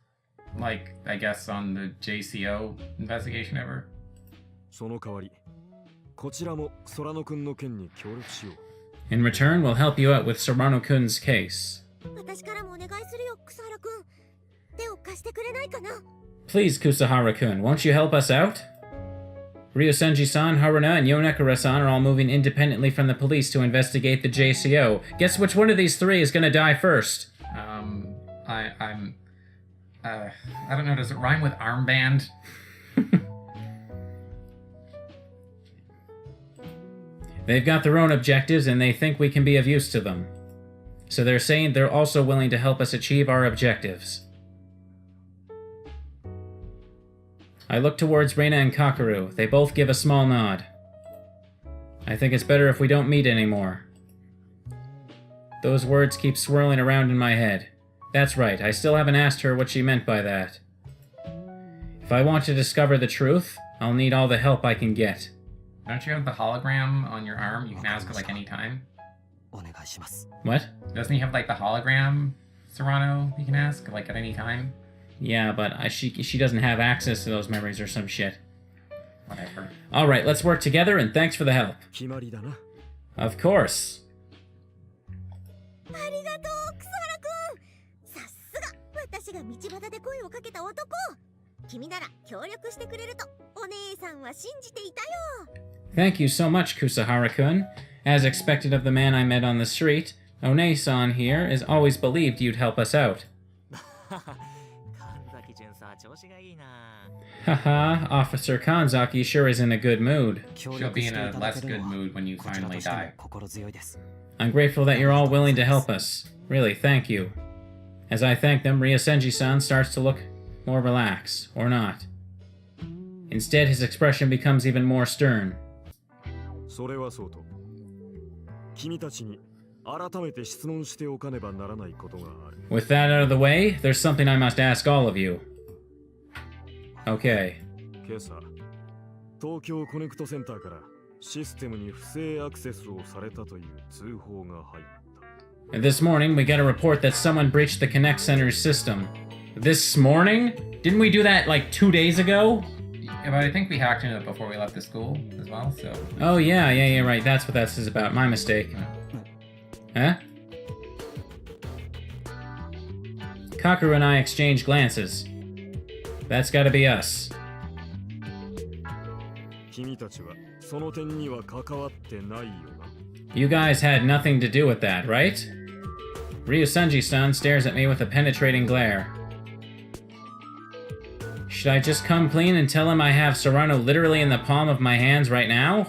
Like, I guess on the JCO investigation ever? その代わり、こちらも空野くんの件に協力しよう。 In return, we'll help you out with Serrano-kun's case. 私からもお願いするよ、草原くん。手を貸してくれないかな。 Please, Kusahara-kun, won't you help us out? Ryosenji-san, Haruna, and Yonekura-san are all moving independently from the police to investigate the JCO. Guess which one of these three is gonna die first? I don't know, does it rhyme with armband? They've got their own objectives and they think we can be of use to them. So they're saying they're also willing to help us achieve our objectives. I look towards Raina and Kakeru. They both give a small nod. I think it's better if we don't meet anymore. Those words keep swirling around in my head. That's right, I still haven't asked her what she meant by that. If I want to discover the truth, I'll need all the help I can get. Don't you have the hologram on your arm? You can ask it like any time. お願いします。 What? Doesn't he have like the hologram, Serrano, you can ask like at any time? Yeah, but she doesn't have access to those memories or some shit. Whatever. Alright, let's work together and thanks for the help. 決まりだな。 Of course. ありがとう、草原くん。さすが、私が道端で声をかけた男。君なら協力してくれるとお姉さんは信じていたよ。 Thank you so much, Kusahara-kun. As expected of the man I met on the street, One-san here has always believed you'd help us out. Haha, Officer Kanzaki sure is in a good mood. She'll be in a less good mood when you finally die. I'm grateful that you're all willing to help us. Really, thank you. As I thank them, Ryosenji-san starts to look more relaxed, or not. Instead, his expression becomes even more stern. それはそうと。君たちに改めて質問しておかねばならないことがある。 With that out of the way, there's something I must ask all of you. Okay. 今朝、東京コネクトセンターからシステムに不正アクセスをされたという通報が入った。 This morning, we got a report that someone breached the Connect Center's system. This morning? Didn't we do that like 2 days ago? Yeah, but I think we hacked into it before we left the school as well, so... Oh yeah, right. That's what this is about. My mistake. Huh? Kakeru and I exchange glances. That's gotta be us. 君たちはその点には関わってないよな。 You guys had nothing to do with that, right? Ryosenji-san stares at me with a penetrating glare. Should I just come clean and tell him I have Serrano literally in the palm of my hands right now?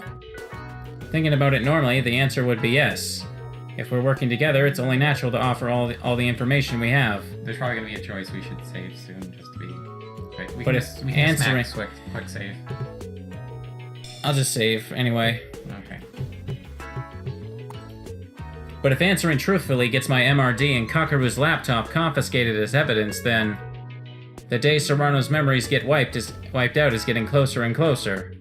Thinking about it normally, the answer would be yes. If we're working together, it's only natural to offer all the information we have. There's probably gonna be a choice we should save soon, just to be... Wait, we But can if just, we can just answering- smack quick save. I'll just save, anyway. Okay. But if answering truthfully gets my MRD and Kakeru's laptop confiscated as evidence, then... the day Serrano's memories get wiped out is getting closer and closer.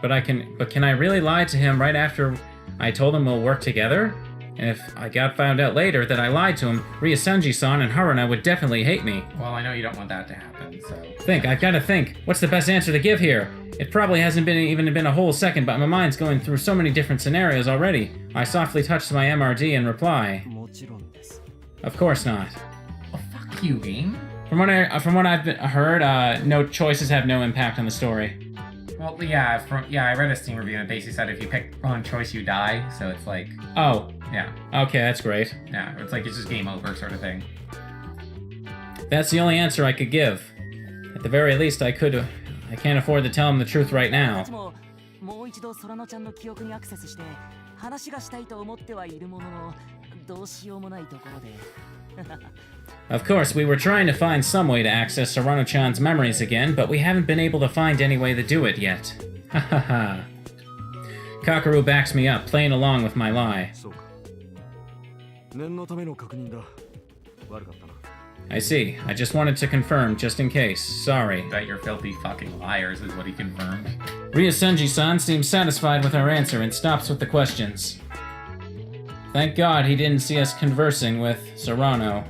But can I really lie to him right after I told him we'll work together? And if I got found out later that I lied to him, Ryosenji-san and Haruna would definitely hate me. Well, I know you don't want that to happen, so... I've gotta think. What's the best answer to give here? It probably hasn't even been a whole second, but my mind's going through so many different scenarios already. I softly touched my MRD and reply. もちろんです。 Of course not. Oh, fuck you, game. From what I've heard, no choices have no impact on the story. Well, yeah, I read a Steam review and it basically said if you pick wrong choice, you die, so it's like... Oh. Yeah. Okay, that's great. Yeah, it's like it's just game over sort of thing. That's the only answer I could give. At the very least, I can't afford to tell him the truth right now. もう一度空野ちゃんの記憶にアクセスして話がしたいと思ってはいるもののどうしようもないところで Of course, we were trying to find some way to access Serrano-chan's memories again, but we haven't been able to find any way to do it yet. Hahaha. Kakeru backs me up, playing along with my lie. そうか。念のための確認だ。悪かったな。 I see. I just wanted to confirm, just in case. Sorry. That you're filthy fucking liars is what he confirmed. Ryosenji-san seems satisfied with our answer and stops with the questions. Thank God he didn't see us conversing with Serrano.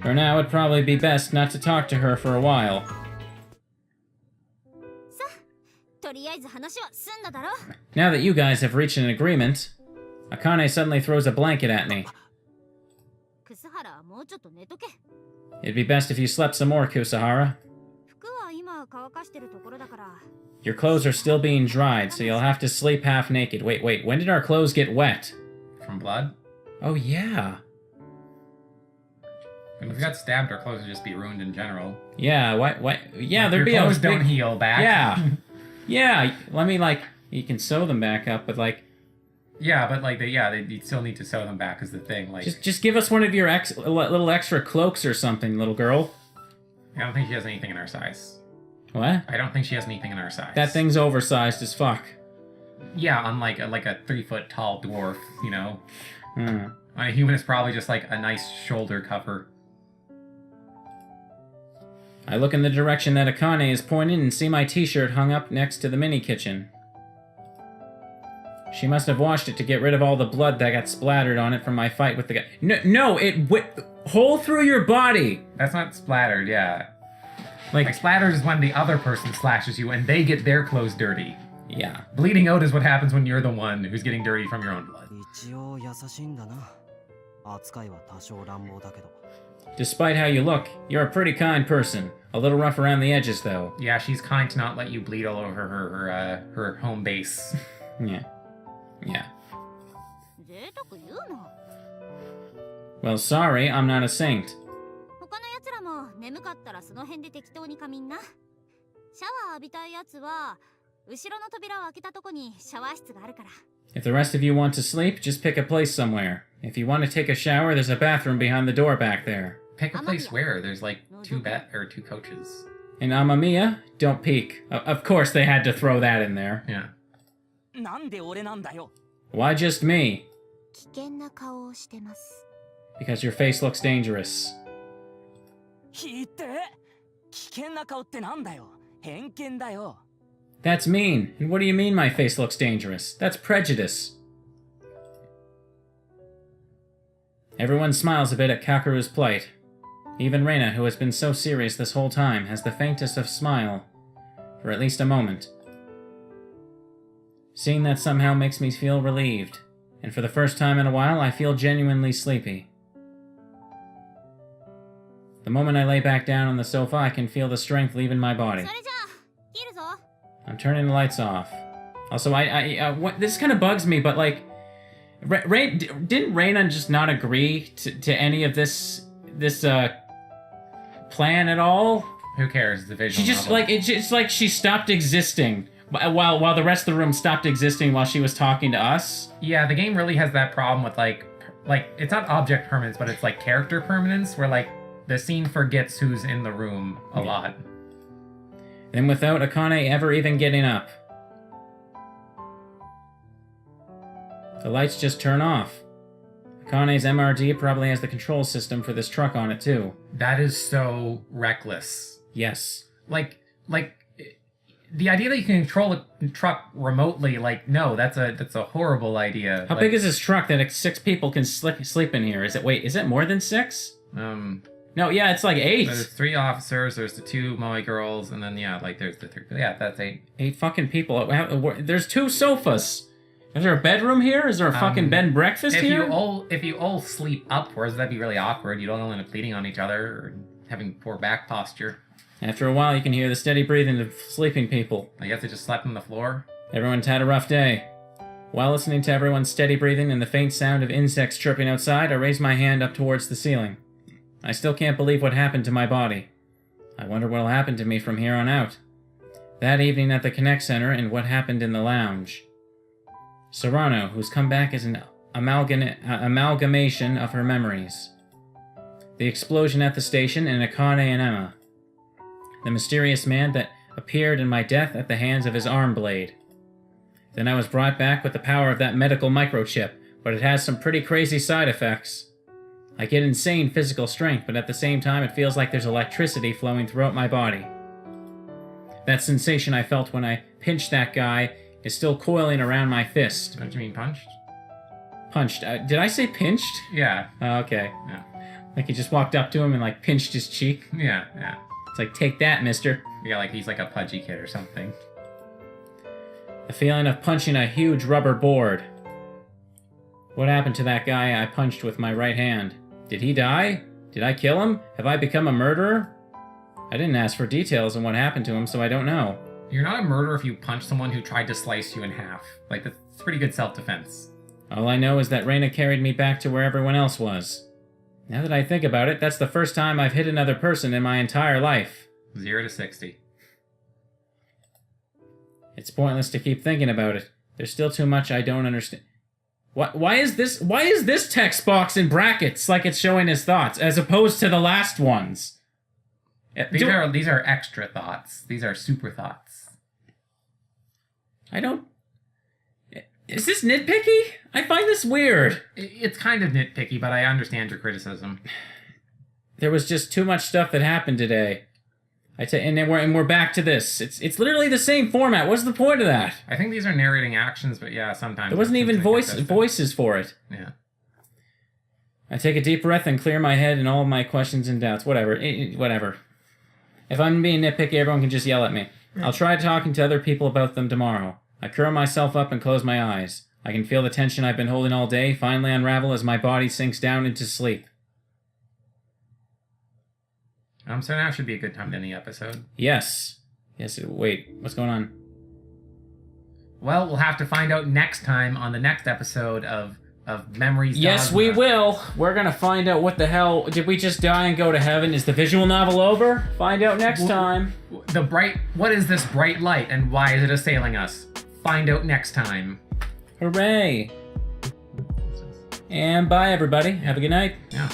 For now, it'd probably be best not to talk to her for a while. さあ、りあえず話は済んだだろ。 Now that you guys have reached an agreement, Akane suddenly throws a blanket at me. 楠原はもうちょっと寝とけ。 It'd be best if you slept some more, Kusahara. 服は今乾かしてるところだから。 Your clothes are still being dried, so you'll have to sleep half naked. Wait, when did our clothes get wet? From blood? Oh, yeah. If we got stabbed, our clothes would just be ruined in general. Yeah, what? Yeah, Like, there'd be your a clothes big... don't heal back. Yeah. Yeah, let me, like... You can sew them back up, but, like... Yeah, but, like, you still need to sew them back is the thing. Like, Just give us one of your little extra cloaks or something, little girl. I don't think she has anything in our size. What? I don't think she has anything in our size. That thing's oversized as fuck. Yeah, unlike like a 3-foot tall dwarf, you know. Hmm. A human is probably just like a nice shoulder cover. I look in the direction that Akane is pointing and see my t-shirt hung up next to the mini kitchen. She must have washed it to get rid of all the blood that got splattered on it from my fight with the guy. No, it hole through your body! That's not splattered, yeah. Like splattered is when the other person slashes you and they get their clothes dirty. Yeah. Bleeding out is what happens when you're the one who's getting dirty from your own blood. 一応優しいんだな。扱いは多少乱暴だけど。 Despite how you look, you're a pretty kind person. A little rough around the edges, though. Yeah, she's kind to not let you bleed all over her home base. Yeah. Yeah. 贅沢言うな。 Well, sorry, I'm not a saint. 他の奴らも眠かったらその辺で適当に仮眠な。シャワー浴びたい奴は後ろの扉を開けたとこにシャワー室があるから。 If the rest of you want to sleep, just pick a place somewhere. If you want to take a shower, there's a bathroom behind the door back there. Pick a place where there's like two coaches. And Amamiya, don't peek. Of course they had to throw that in there. Yeah. なんで俺なんだよ。 Why just me? 危険な顔をしてます。 Because your face looks dangerous. 引いて。危険な顔ってなんだよ。偏見だよ。 That's mean. And what do you mean my face looks dangerous? That's prejudice. Everyone smiles a bit at Kakeru's plight. Even Raina, who has been so serious this whole time, has the faintest of smile. For at least a moment. Seeing that somehow makes me feel relieved. And for the first time in a while, I feel genuinely sleepy. The moment I lay back down on the sofa, I can feel the strength leaving my body. それじゃあ、切るぞ。 I'm turning the lights off. Also, this kind of bugs me, but like, didn't Raina just not agree to any of this plan at all? Who cares? It's a visual She just novel. like it's like she stopped existing while the rest of the room stopped existing while she was talking to us. Yeah, the game really has that problem with like it's not object permanence, but it's like character permanence, where like the scene forgets who's in the room a lot. And without Akane ever even getting up. The lights just turn off. Akane's MRD probably has the control system for this truck on it too. That is so reckless. Yes. Like the idea that you can control a truck remotely, like no, that's a horrible idea. How big is this truck that 6 people can sleep in here? Is it more than 6? No, yeah, it's like 8. There's 3 officers, there's the 2 Moe girls, and then yeah, like there's the 3. Yeah, that's 8. 8 fucking people. There's 2 sofas. Is there a bedroom here? Is there a fucking bed and breakfast here? If you all sleep upwards, that'd be really awkward. You don't all end up bleeding on each other or having poor back posture. After a while, you can hear the steady breathing of sleeping people. I guess they just slept on the floor. Everyone's had a rough day. While listening to everyone's steady breathing and the faint sound of insects chirping outside, I raise my hand up towards the ceiling. I still can't believe what happened to my body. I wonder what'll happen to me from here on out. That evening at the Connect Center and what happened in the lounge. Serrano, who's come back as an amalgamation of her memories. The explosion at the station and Akane and Emma. The mysterious man that appeared in my death at the hands of his arm blade. Then I was brought back with the power of that medical microchip, but it has some pretty crazy side effects. I get insane physical strength, but at the same time it feels like there's electricity flowing throughout my body. That sensation I felt when I pinched that guy is still coiling around my fist. Don't you mean punched? Punched. Did I say pinched? Yeah. Oh, okay. Yeah. Like he just walked up to him and like pinched his cheek. Yeah. It's like, take that, mister. Yeah, like he's like a pudgy kid or something. The feeling of punching a huge rubber board. What happened to that guy I punched with my right hand? Did he die? Did I kill him? Have I become a murderer? I didn't ask for details on what happened to him, so I don't know. You're not a murderer if you punch someone who tried to slice you in half. Like, that's pretty good self-defense. All I know is that Raina carried me back to where everyone else was. Now that I think about it, that's the first time I've hit another person in my entire life. 0 to 60. It's pointless to keep thinking about it. There's still too much I don't understand. Why is this text box in brackets like it's showing his thoughts, as opposed to the last ones? These are extra thoughts. These are super thoughts. I don't... Is this nitpicky? I find this weird. It's kind of nitpicky, but I understand your criticism. There was just too much stuff that happened today. And we're back to this. It's literally the same format. What's the point of that? I think these are narrating actions, but yeah, sometimes... There wasn't even voices for it. Yeah. I take a deep breath and clear my head and all of my questions and doubts. Whatever. Whatever. If I'm being nitpicky, everyone can just yell at me. I'll try talking to other people about them tomorrow. I curl myself up and close my eyes. I can feel the tension I've been holding all day finally unravel as my body sinks down into sleep. So now should be a good time to end the episode. Yes. Wait, what's going on? Well, we'll have to find out next time on the next episode of Memories. Yes, Dogma. we will. We're gonna find out what the hell... Did we just die and go to heaven? Is the visual novel over? Find out next time. What is this bright light and why is it assailing us? Find out next time. Hooray. And bye, everybody. Have a good night. Yeah.